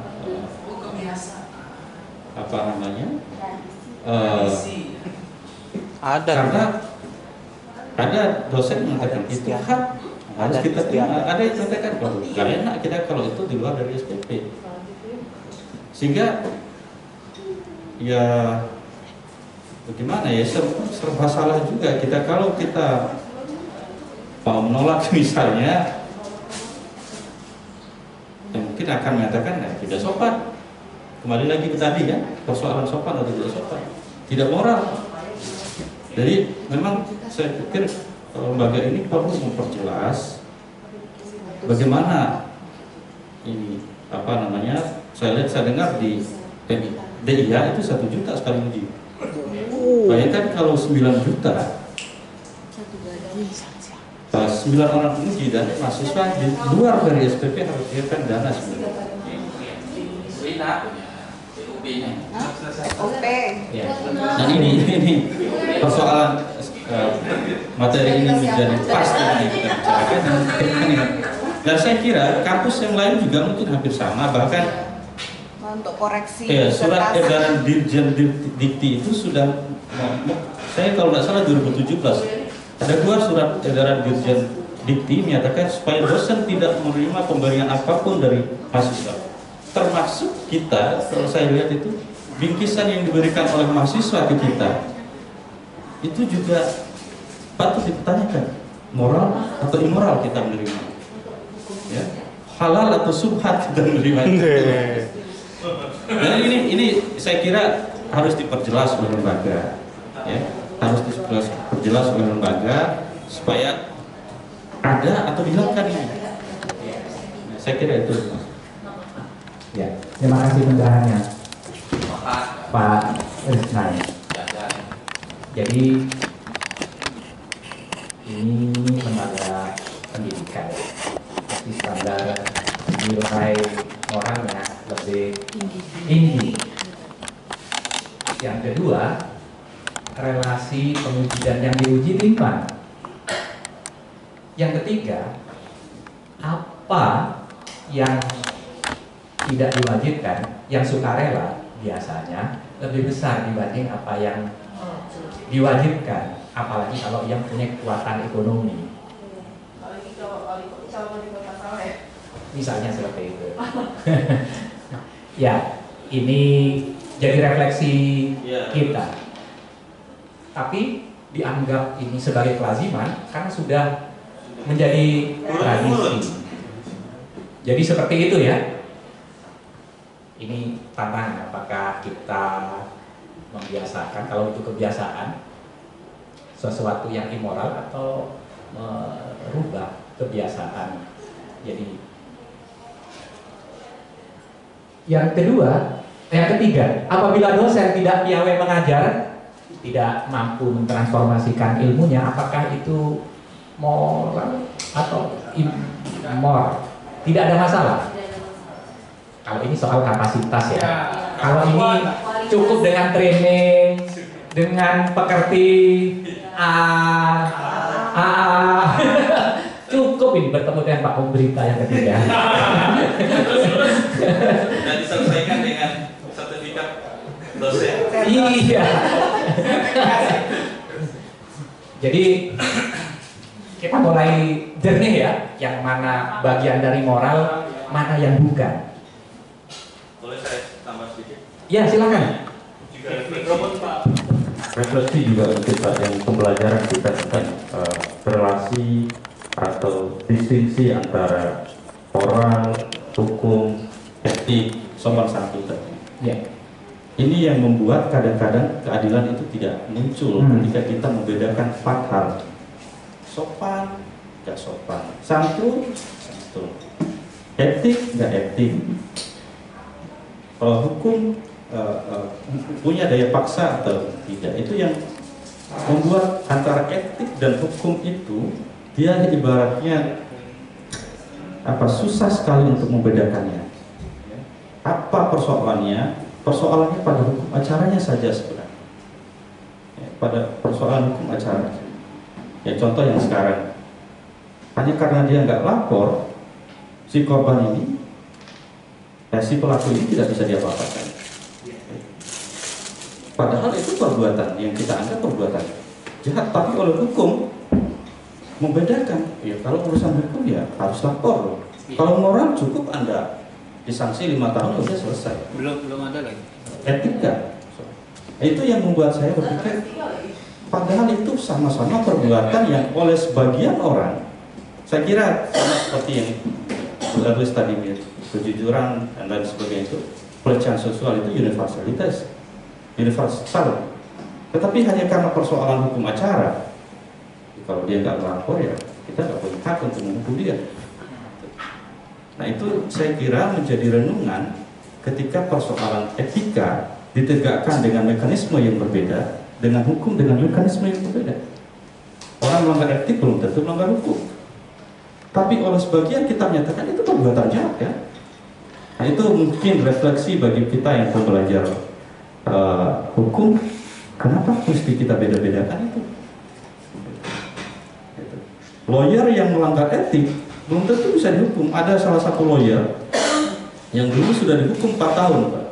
Karena ada dosen mengatakan istihad harus kita ada yang mengatakan kalau gak enak kita kalau itu di luar dari SPP, sehingga ya bagaimana ya serba salah juga kita kalau kita mau menolak misalnya mungkin akan mengatakan tidak sopan. Kembali lagi ke tadi ya, persoalan sopan atau tidak sopan, tidak moral. Jadi memang saya pikir lembaga ini perlu memperjelas bagaimana ini saya dengar di DIA itu 1 juta sekali uji. Bayangkan kalau 9 juta, 9 orang uji dan mahasiswa di luar dari SPP harus siapkan dana sebenarnya. Ya. Dan ini persoalan materi ini menjadi pas yang kita bicarakan. Dan saya kira kampus yang lain juga mungkin hampir sama, bahkan untuk koreksi surat edaran Dirjen Dikti itu sudah, saya kalau nggak salah 2017 ada keluar surat edaran Dirjen Dikti menyatakan supaya dosen tidak menerima pemberian apapun dari mahasiswa, termasuk kita. Kalau saya lihat itu bingkisan yang diberikan oleh mahasiswa ke kita itu juga patut dipertanyakan, moral atau immoral kita menerima, ya, halal atau subhat kita menerima itu. Nah, ini saya kira harus diperjelas oleh lembaga, ya, harus diperjelas oleh lembaga supaya ada atau dihilangkan ini. Nah, saya kira itu. Ya, terima kasih pencerahannya, Pak Risnai. Jadi ini lembaga pendidikan, pasti standar nilai moralnya lebih tinggi. Yang kedua, relasi penguji dan yang diuji timpang. Yang ketiga, apa yang tidak diwajibkan, yang sukarela biasanya lebih besar dibanding apa yang diwajibkan, apalagi kalau yang punya kekuatan ekonomi. Misalnya seperti itu. Ya, ini jadi refleksi kita. Tapi dianggap ini sebagai kelaziman karena sudah menjadi tradisi. Jadi seperti itu ya. Ini tantangan, apakah kita membiasakan, kalau itu kebiasaan, sesuatu yang immoral atau merubah kebiasaan. Jadi yang ketiga, apabila dosen tidak piawai mengajar, tidak mampu mentransformasikan ilmunya, apakah itu moral atau immoral? Tidak ada masalah. Kalau ini soal kapasitas ya. Kalau ini cukup dengan training, dengan pekerti cukup ini bertemu dengan Pak Pemberita yang ketiga. Dan diselesaikan dengan sertifikat dosen. Iya. Jadi kita mulai jernih ya, yang mana bagian dari moral, mana yang bukan. Boleh saya tambah sedikit? Ya, silakan. Refleksi juga mungkin Pak, yang pembelajaran kita tentang relasi atau distingsi antara moral, hukum, etik, sopan santun. Ya. Ini yang membuat kadang-kadang keadilan itu tidak muncul ketika kita membedakan 4 hal. Sopan, gak sopan. Santun, santun. Etik, gak etik. Kalau hukum punya daya paksa atau tidak, itu yang membuat antara etik dan hukum itu dia ibaratnya susah sekali untuk membedakannya. Apa persoalannya? Persoalannya pada hukum acaranya saja sebenarnya. Pada persoalan hukum acara. Ya, contoh yang sekarang, hanya karena dia nggak lapor, si korban ini, si pelaku ini tidak bisa diapa-apakan. Padahal itu perbuatan yang kita anggap perbuatan jahat, tapi oleh hukum membedakan. Ya, kalau urusan hukum ya harus lapor. Kalau moral cukup Anda disanksi 5 tahun sudah selesai. Belum ada lagi. Etika. Itu yang membuat saya berpikir, padahal itu sama-sama perbuatan yang oleh sebagian orang, saya kira sama seperti yang tulis tadi, kejujuran dan lain sebagainya, itu pelecehan seksual itu universalitas. Universal. Tetapi hanya karena persoalan hukum acara, kalau dia nggak melapor ya kita nggak punya hak untuk menghukum dia. Nah, itu saya kira menjadi renungan ketika persoalan etika ditegakkan dengan mekanisme yang berbeda, dengan hukum dengan mekanisme yang berbeda. Orang melanggar etik belum tentu melanggar hukum. Tapi oleh sebagian kita menyatakan itu perbuatan jahat ya. Nah, itu mungkin refleksi bagi kita yang belajar hukum. Kenapa mesti kita beda-bedakan itu? Lawyer yang melanggar etik belum tentu bisa dihukum. Ada salah satu lawyer yang dulu sudah dihukum 4 tahun, Pak.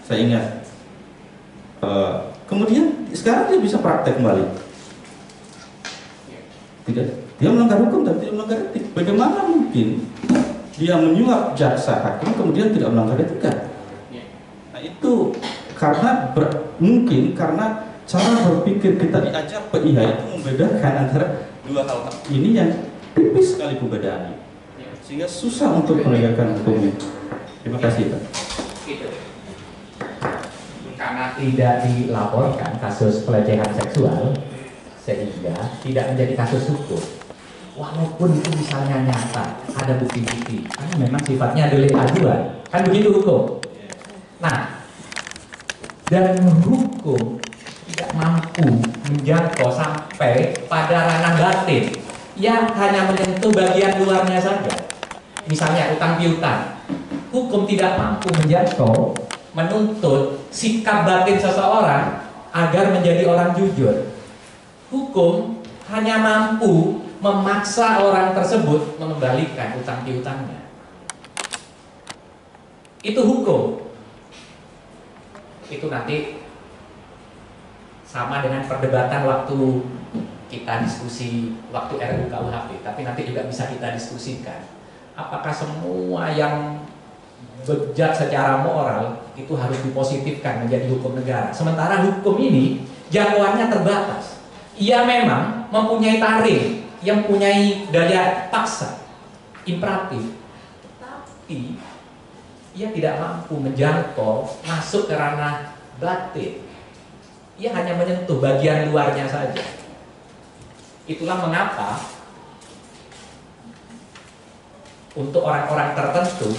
Saya ingat. Kemudian sekarang dia bisa praktek kembali. Tidak, dia melanggar hukum tapi tidak melanggar etik. Bagaimana mungkin dia menyuap jaksa hakim kemudian tidak melanggar etika? Nah, itu karena mungkin karena cara berpikir kita diajar PIH itu membedakan antara dua hal ini yang tipis sekali perbedaannya, sehingga susah untuk menegakkan hukumnya. Terima kasih, Pak. Karena tidak dilaporkan kasus pelecehan seksual, sehingga tidak menjadi kasus hukum. Walaupun itu misalnya nyata, ada bukti-bukti, karena memang sifatnya delik aduan, kan begitu hukum. Nah, dan hukum tidak mampu menjangkau sampai pada ranah batin, ya hanya menyentuh bagian luarnya saja. Misalnya utang piutang, hukum tidak mampu menjangkau, menuntut sikap batin seseorang agar menjadi orang jujur. Hukum hanya mampu memaksa orang tersebut mengembalikan utang piutangnya. Itu hukum. Itu nanti sama dengan perdebatan waktu kita diskusi waktu RUU KUHP, tapi nanti juga bisa kita diskusikan. Apakah semua yang bejat secara moral itu harus dipositifkan menjadi hukum negara? Sementara hukum ini jangkauannya terbatas. Ia memang mempunyai tarif, yang mempunyai daya paksa, imperatif, tapi ia tidak mampu menjangkau masuk ke ranah batin. Ia hanya menyentuh bagian luarnya saja. Itulah mengapa untuk orang-orang tertentu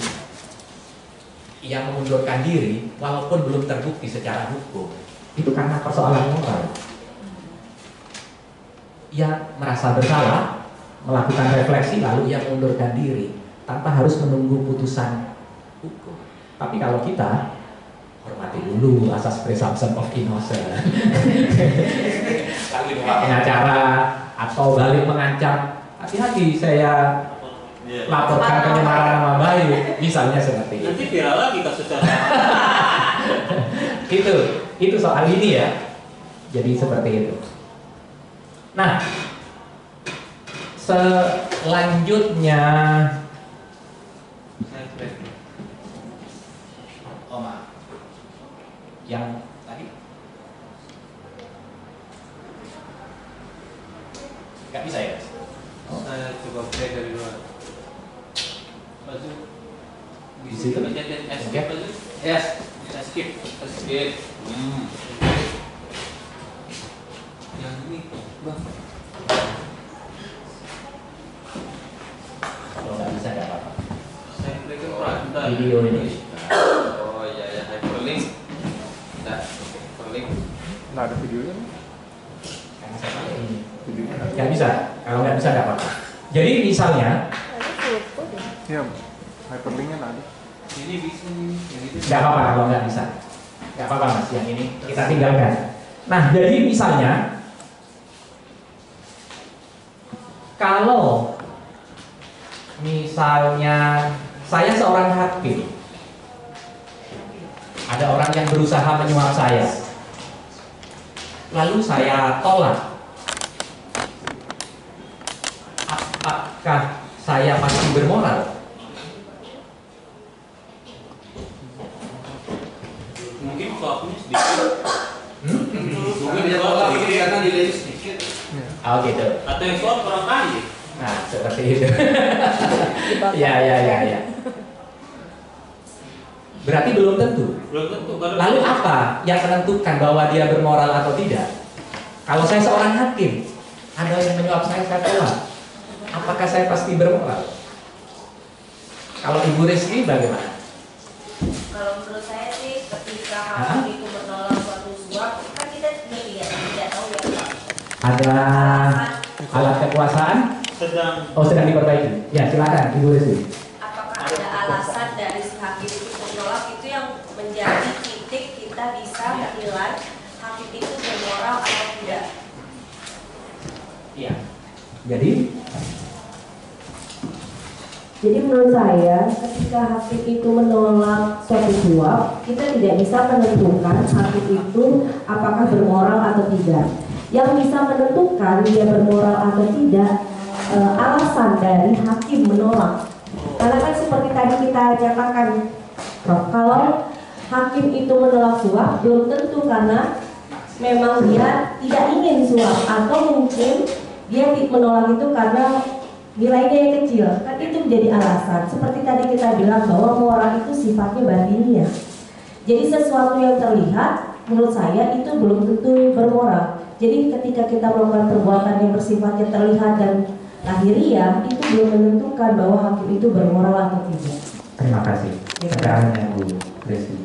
yang mengundurkan diri walaupun belum terbukti secara hukum, itu karena persoalan moral. Ia merasa bersalah, melakukan refleksi, lalu ia mengundurkan diri tanpa harus menunggu putusan hukum. Tapi kalau kita hormati dulu asas presumption of innocence, lalu pengacara atau balik mengancam, hati-hati saya laporkan pencemaran nama baik, misalnya seperti itu. Nanti viral lagi kasusnya. Itu soal ini ya. Jadi seperti itu. Nah, selanjutnya yang tadi nggak bisa ya? Saya coba play dari luar. Maju. Di situ? Skip aja. Yes, skip. Yang ini, Bang. Kalau nggak bisa nggak apa-apa. Saya play ke bentar. Video ini. Oh iya ya, hyperlink. Nah, hyperlink. Nggak ada videonya. Karena saya pakai ini. Nggak bisa. Kalau nggak bisa nggak apa-apa. Jadi misalnya. Iya, hyperlinknya ada. Ini bisa nih. Nggak apa-apa kalau nggak bisa. Nggak apa-apa mas, yang ini kita tinggalkan. Nah, jadi misalnya kalau misalnya saya seorang hakim, ada orang yang berusaha menyuap saya, lalu saya tolak, apakah saya masih bermoral? Mungkin suapnya sedikit. Mungkin dia tolak karena nilainya sedikit. Oh gitu. Atau yang suap orang kaya. Nah seperti itu. Ya. Berarti belum tentu. Belum tentu. Lalu apa yang menentukan bahwa dia bermoral atau tidak? Kalau saya seorang hakim, ada yang menyuap saya tolak. Apakah saya pasti bermoral? Kalau Ibu Rizky bagaimana? Kalau menurut saya sih ketika Hah? itu Ada alat kekuasaan? Sedang diperbaiki. Ya, silakan Ibu Resi. Apakah ada alasan dari si hakim itu menolak, itu yang menjadi titik kita bisa menilai hakim itu bermoral atau tidak? Iya. Jadi menurut saya ketika hakim itu menolak suatu suap, kita tidak bisa menentukan hakim itu apakah bermoral atau tidak. Yang bisa menentukan dia bermoral atau tidak alasan dari hakim menolak. Karena kan seperti tadi kita nyatakan, Prof, kalau hakim itu menolak suap belum tentu karena memang dia tidak ingin suap, atau mungkin dia menolak itu karena nilainya yang kecil. Kan itu menjadi alasan. Seperti tadi kita bilang bahwa moral itu sifatnya batiniah. Jadi sesuatu yang terlihat menurut saya itu belum tentu bermoral. Jadi ketika kita melakukan perbuatan yang bersifatnya terlihat dan lahiriah, itu belum menentukan bahwa hakim itu bermoral atau tidak. Terima kasih. Sekarangnya Bu Resi.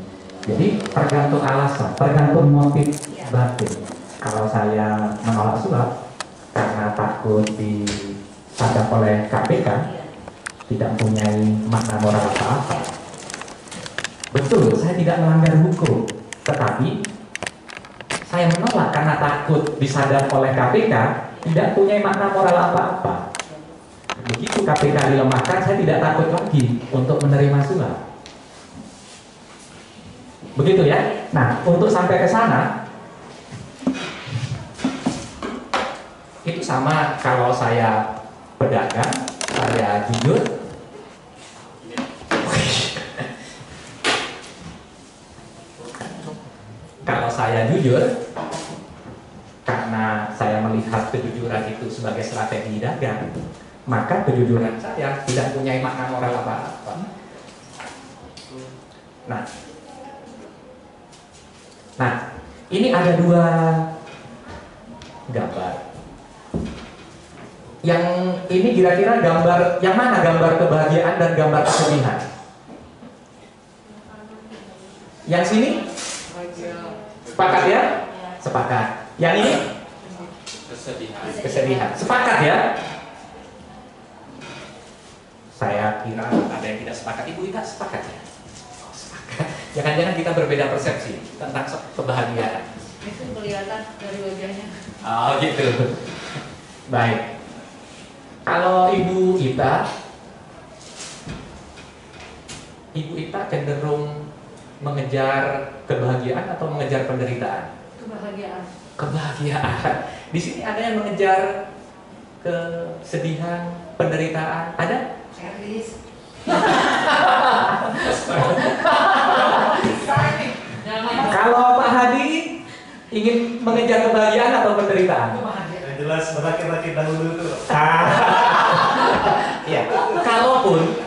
Jadi tergantung alasan, tergantung motif batin. Kalau saya menolak suap karena takut disadap oleh KPK, tidak mempunyai makna moral apa-apa. Betul, saya tidak melanggar hukum, tetapi saya menolak karena takut disadap oleh KPK, tidak punya makna moral apa-apa. Begitu KPK dilemahkan, saya tidak takut lagi untuk menerima suap. Begitu ya. Nah, untuk sampai ke sana, itu sama kalau saya pedagang, saya jujur. Kalau saya jujur, karena saya melihat kejujuran itu sebagai strategi dagang, maka kejujuran saya tidak punya makna moral apa-apa. Nah, ini ada dua gambar. Yang ini kira-kira gambar, yang mana gambar kebahagiaan dan gambar kesedihan? Yang sini? Sepakat ya? Sepakat. Yang ini? Kesedihan. Sepakat ya? Saya kira ada yang tidak sepakat. Ibu Ita sepakat ya? Oh, sepakat. Jangan-jangan kita berbeda persepsi tentang kebahagiaan. Itu kelihatan dari wajahnya. Oh gitu. Baik. Kalau Ibu Ita cenderung mengejar kebahagiaan atau mengejar penderitaan? Kebahagiaan. Kebahagiaan. Di sini ada yang mengejar kesedihan, penderitaan. Ada? Serius. Kalau Pak Hadi ingin mengejar kebahagiaan atau penderitaan? Yang jelas laki-laki dahulu itu. Ya, kalaupun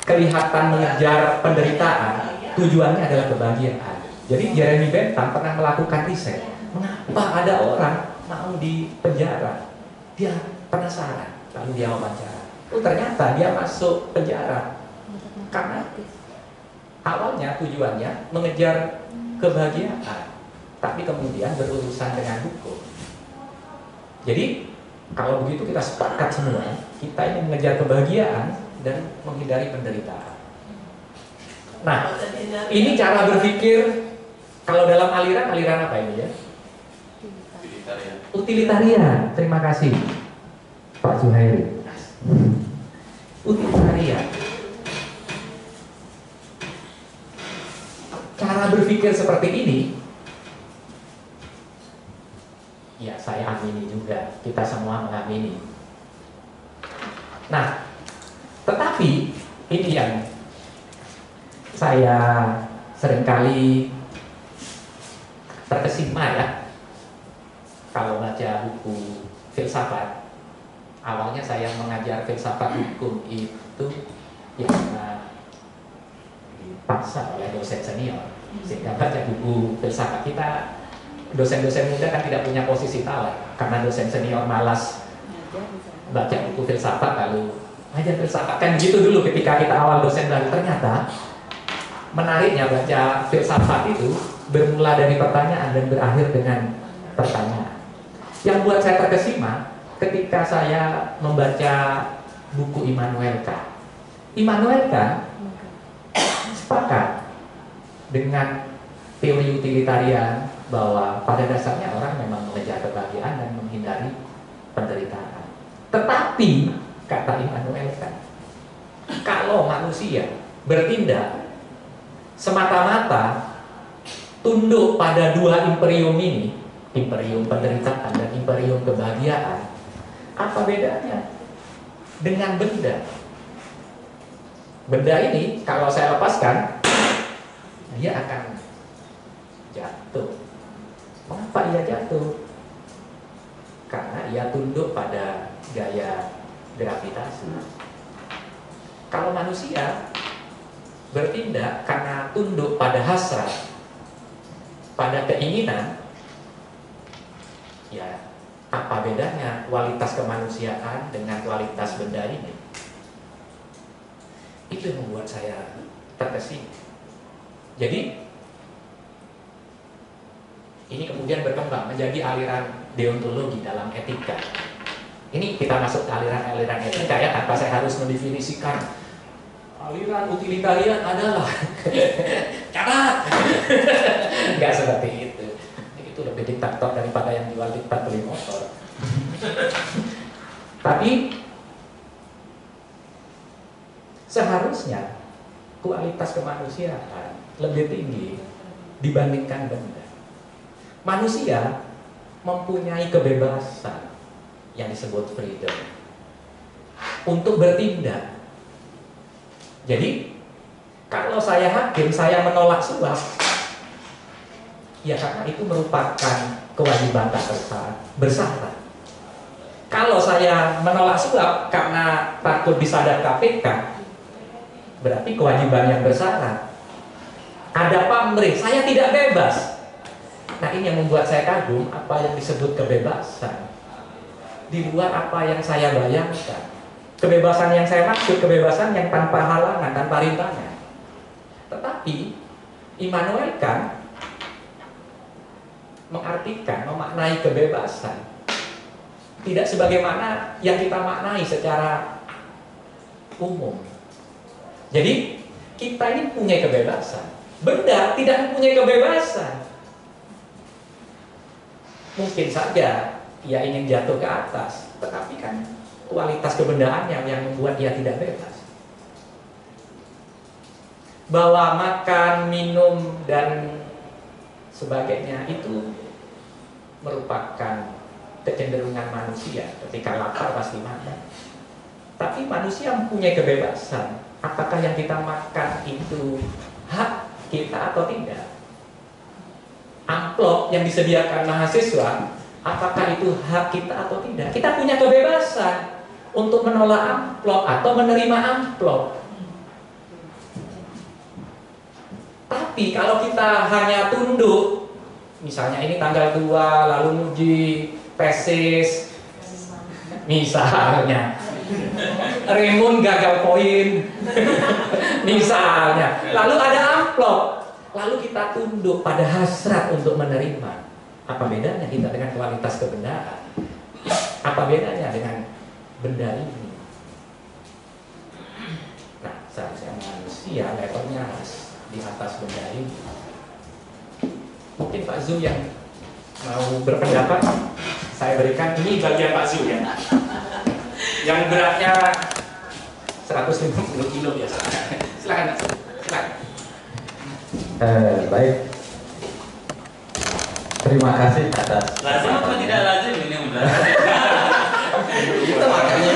kelihatan mengejar penderitaan, tujuannya adalah kebahagiaan. Jadi Jeremy Bentham pernah melakukan riset, mengapa ada orang mau di penjara? Dia penasaran, lalu dia wawancara. Oh, ternyata dia masuk penjara karena awalnya tujuannya mengejar kebahagiaan, tapi kemudian berurusan dengan hukum. Jadi kalau begitu kita sepakat semua, kita ingin mengejar kebahagiaan dan menghindari penderitaan. Nah, ini cara berpikir kalau dalam aliran apa ini ya? Utilitarian. Terima kasih Pak Zuhairi. Utilitarian. Cara berpikir seperti ini, ya saya amini juga, kita semua mengamini. Nah, tetapi ini yang saya seringkali terkesima ya, kalau baca buku filsafat. Awalnya saya mengajar filsafat hukum itu ya karena dipaksa oleh dosen senior, sehingga baca buku filsafat. Kita dosen-dosen muda kan tidak punya posisi tawar, karena dosen senior malas baca buku filsafat lalu ngajar filsafat. Kan gitu dulu ketika kita awal dosen baru. Ternyata menariknya baca filsafat itu bermula dari pertanyaan dan berakhir dengan pertanyaan. Yang buat saya terkesima ketika saya membaca buku Immanuel Kant. Immanuel Kant sepakat dengan teori utilitarian bahwa pada dasarnya orang memang mengejar kebahagiaan dan menghindari penderitaan. Tetapi kata Immanuel Kant, kalau manusia bertindak semata-mata tunduk pada dua imperium ini, imperium penderitaan dan imperium kebahagiaan, apa bedanya dengan benda? Benda ini kalau saya lepaskan, dia akan jatuh. Mengapa ia jatuh? Karena ia tunduk pada gaya gravitasi. Kalau manusia bertindak karena tunduk pada hasrat, pada keinginan, ya apa bedanya kualitas kemanusiaan dengan kualitas benda ini? Itu yang membuat saya terkesima. Jadi ini kemudian berkembang menjadi aliran deontologi dalam etika. Ini kita masuk ke aliran-aliran etika ya, tanpa saya harus mendefinisikan aliran utilitarian adalah catat. Enggak seperti itu. Itu lebih diktator daripada yang jual diktat beli motor. Tapi seharusnya kualitas kemanusiaan lebih tinggi dibandingkan benda. Manusia mempunyai kebebasan yang disebut freedom untuk bertindak. Jadi kalau saya hakim, saya menolak suap, ya karena itu merupakan kewajiban tak bersyarat. Kalau saya menolak suap karena takut disadap KPK, berarti kewajiban yang bersyarat. Ada pamrih, saya tidak bebas. Nah ini yang membuat saya kagum, apa yang disebut kebebasan di luar apa yang saya bayangkan. Kebebasan yang saya maksud, kebebasan yang tanpa halangan, tanpa rintangan. Tetapi Immanuel Kant mengartikan, memaknai kebebasan tidak sebagaimana yang kita maknai secara umum. Jadi kita ini punya kebebasan, benda tidak mempunyai kebebasan. Mungkin saja ia ingin jatuh ke atas, tetapi kan kualitas kebendaannya yang membuat ia tidak bebas. Bahwa makan, minum, dan sebagainya itu merupakan kecenderungan manusia. Ketika lapar pasti makan. Tapi manusia mempunyai kebebasan. Apakah yang kita makan itu hak kita atau tidak? Amplop yang disediakan mahasiswa, apakah itu hak kita atau tidak? Kita punya kebebasan untuk menolak amplop atau menerima amplop. Tapi kalau kita hanya tunduk, misalnya ini tanggal 2 lalu muji tesis, misalnya Raymond gagal poin, misalnya, lalu ada amplop, lalu kita tunduk pada hasrat untuk menerima. Apa bedanya kita dengan kualitas kebendaan? Apa bedanya dengan benda ini? Nah, seharusnya manusia levelnya di atas benda ini. Mungkin Pak Zul yang mau berpendapat, saya berikan ini bagian Pak Zul ya, yang beratnya 150 kilo biasa. Silakan Pak Zul, silakan. Baik. Terima kasih atas. Lazim apa tidak lazim ini udah? Itu makanya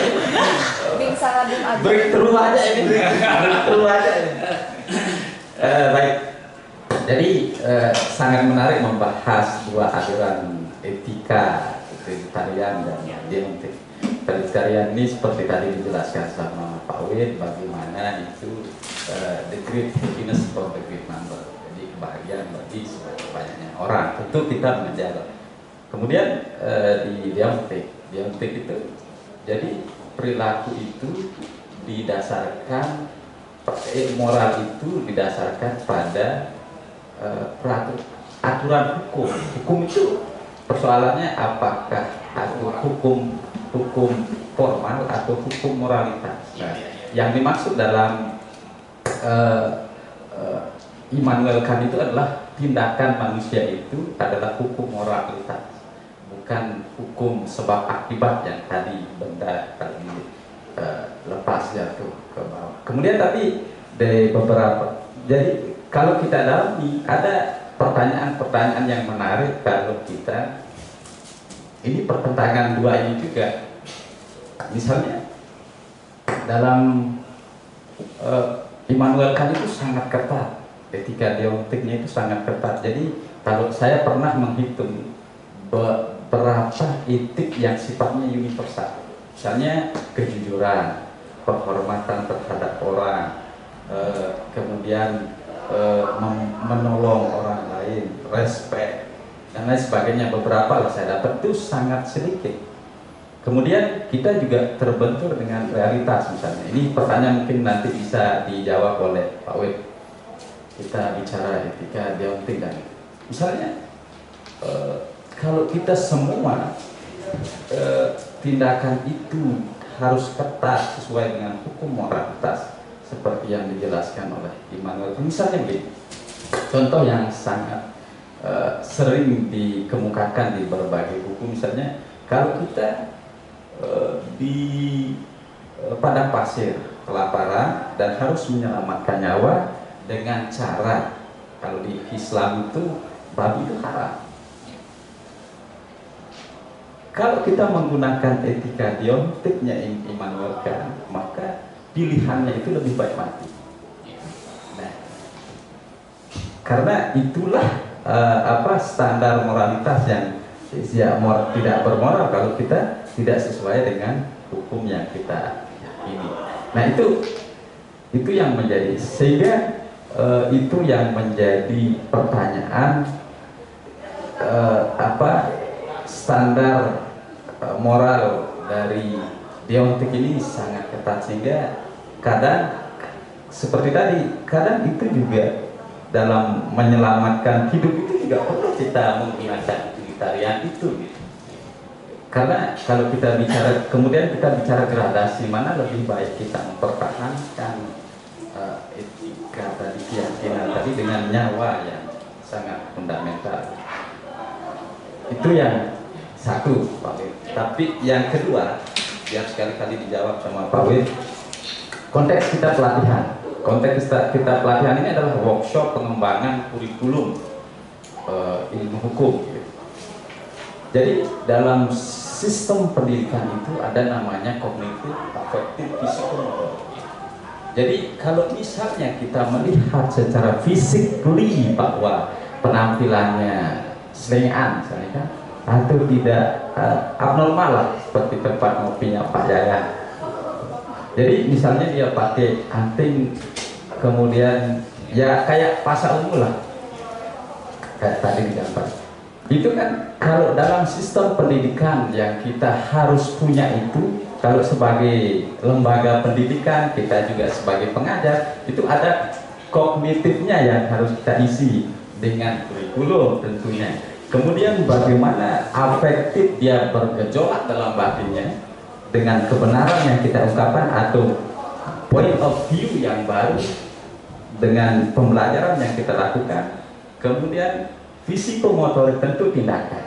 breakthrough aja ini. Breakthrough aja ini. Baik. Jadi sangat menarik membahas dua aliran etika, utilitarian dan deontik. Utilitarian ini seperti tadi dijelaskan sama Pak Wid, bagaimana itu the great happiness for the great number. Jadi kebahagiaan bagi banyaknya orang. Tentu kita menjaga. Kemudian di deontik itu, jadi perilaku itu didasarkan, moral itu didasarkan pada aturan hukum. Hukum itu persoalannya apakah itu hukum formal atau hukum moralitas. Nah, yang dimaksud dalam Immanuel Kant itu adalah tindakan manusia itu adalah hukum moralitas, bukan hukum sebab akibat yang tadi benda tadi lepas jatuh ke bawah. Kemudian tapi dari beberapa, jadi kalau kita dalami ada pertanyaan-pertanyaan yang menarik kalau kita ini pertentangan dua ini juga. Misalnya dalam Immanuel Kant itu sangat ketat, etika deontiknya itu sangat ketat. Jadi kalau saya pernah menghitung berapa etik yang sifatnya universal, misalnya kejujuran, penghormatan terhadap orang, kemudian menolong orang lain, respect dan lain sebagainya. Beberapa lah saya dapat itu sangat sedikit. Kemudian kita juga terbentur dengan realitas misalnya. Ini pertanyaan mungkin nanti bisa dijawab oleh Pak Wid. Kita bicara etika deontik dan misalnya kalau kita semua tindakan itu harus ketat sesuai dengan hukum moralitas seperti yang dijelaskan oleh Immanuel. Misalnya begini, contoh yang sangat sering dikemukakan di berbagai buku, misalnya kalau kita di padang pasir kelaparan dan harus menyelamatkan nyawa dengan cara, kalau di Islam itu babi itu haram. Kalau kita menggunakan etika deontiknya Immanuel Kant, maka pilihannya itu lebih baik mati. Nah, karena itulah standar moralitas yang tidak bermoral kalau kita tidak sesuai dengan hukum yang kita yakini. Nah itu yang menjadi, sehingga itu yang menjadi pertanyaan standar moral dari deontik ini sangat ketat, sehingga kadang seperti tadi, kadang itu juga dalam menyelamatkan hidup itu juga perlu kita menggunakan utilitarian itu gitu. Karena kalau kita bicara, kemudian kita bicara gradasi, mana lebih baik kita mempertahankan etika tadi, keyakinan tadi dengan nyawa yang sangat fundamental. Itu yang satu, Pak Wid. Tapi yang kedua, biar sekali-kali dijawab sama Pak Wid, konteks kita pelatihan. Konteks kita pelatihan ini adalah workshop pengembangan kurikulum ilmu hukum. Jadi dalam sistem pendidikan itu ada namanya kognitif, afektif, psikomotor. Jadi kalau misalnya kita melihat secara fisikly bahwa penampilannya selingan misalnya kan, atau tidak abnormal lah, seperti tempat ngopinya Pak Yayan. Jadi misalnya dia pakai anting, kemudian ya kayak pasar umum lah, kayak tadi digambar. Itu kan kalau dalam sistem pendidikan yang kita harus punya itu, kalau sebagai lembaga pendidikan, kita juga sebagai pengajar, itu ada kognitifnya yang harus kita isi dengan kurikulum tentunya. Kemudian bagaimana afektif dia bergejolak dalam batinnya dengan kebenaran yang kita ungkapkan atau point of view yang baru dengan pembelajaran yang kita lakukan. Kemudian fisikomotorik tentu tindakan.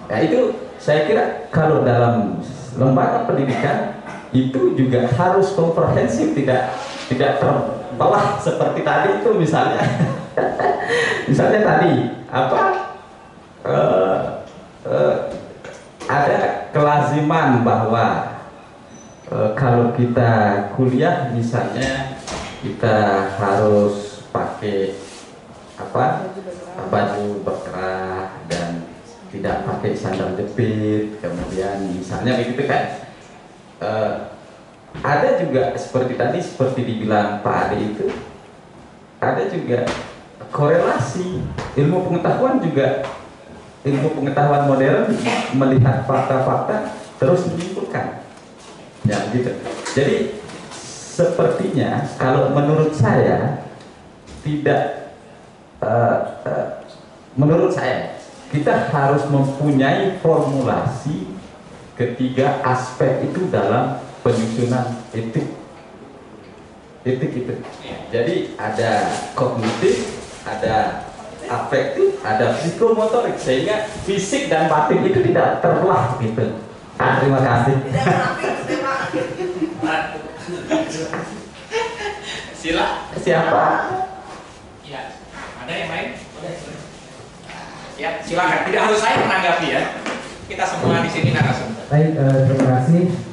Nah itu saya kira kalau dalam lembaga pendidikan itu juga harus komprehensif, tidak terbelah seperti tadi itu misalnya. Misalnya tadi ada kelaziman bahwa kalau kita kuliah misalnya kita harus pakai baju berkerah dan tidak pakai sandal jepit, kemudian misalnya begitu kan. Ada juga seperti tadi, seperti dibilang Pak Ade itu, ada juga korelasi ilmu pengetahuan juga, ilmu pengetahuan modern melihat fakta-fakta terus menyimpulkan ya gitu. Jadi sepertinya kalau menurut saya tidak menurut saya kita harus mempunyai formulasi ketiga aspek itu dalam penyusunan etik. Etik itu. Jadi ada kognitif, ada afektif, ada psikomotorik, sehingga fisik dan batin itu tidak terbelah gitu. Terima kasih. Sila. Siapa? Ya, ada yang lain? Ya, silakan. Tidak harus saya menanggapi ya. Kita semua di sini narasumber. Baik, terima kasih.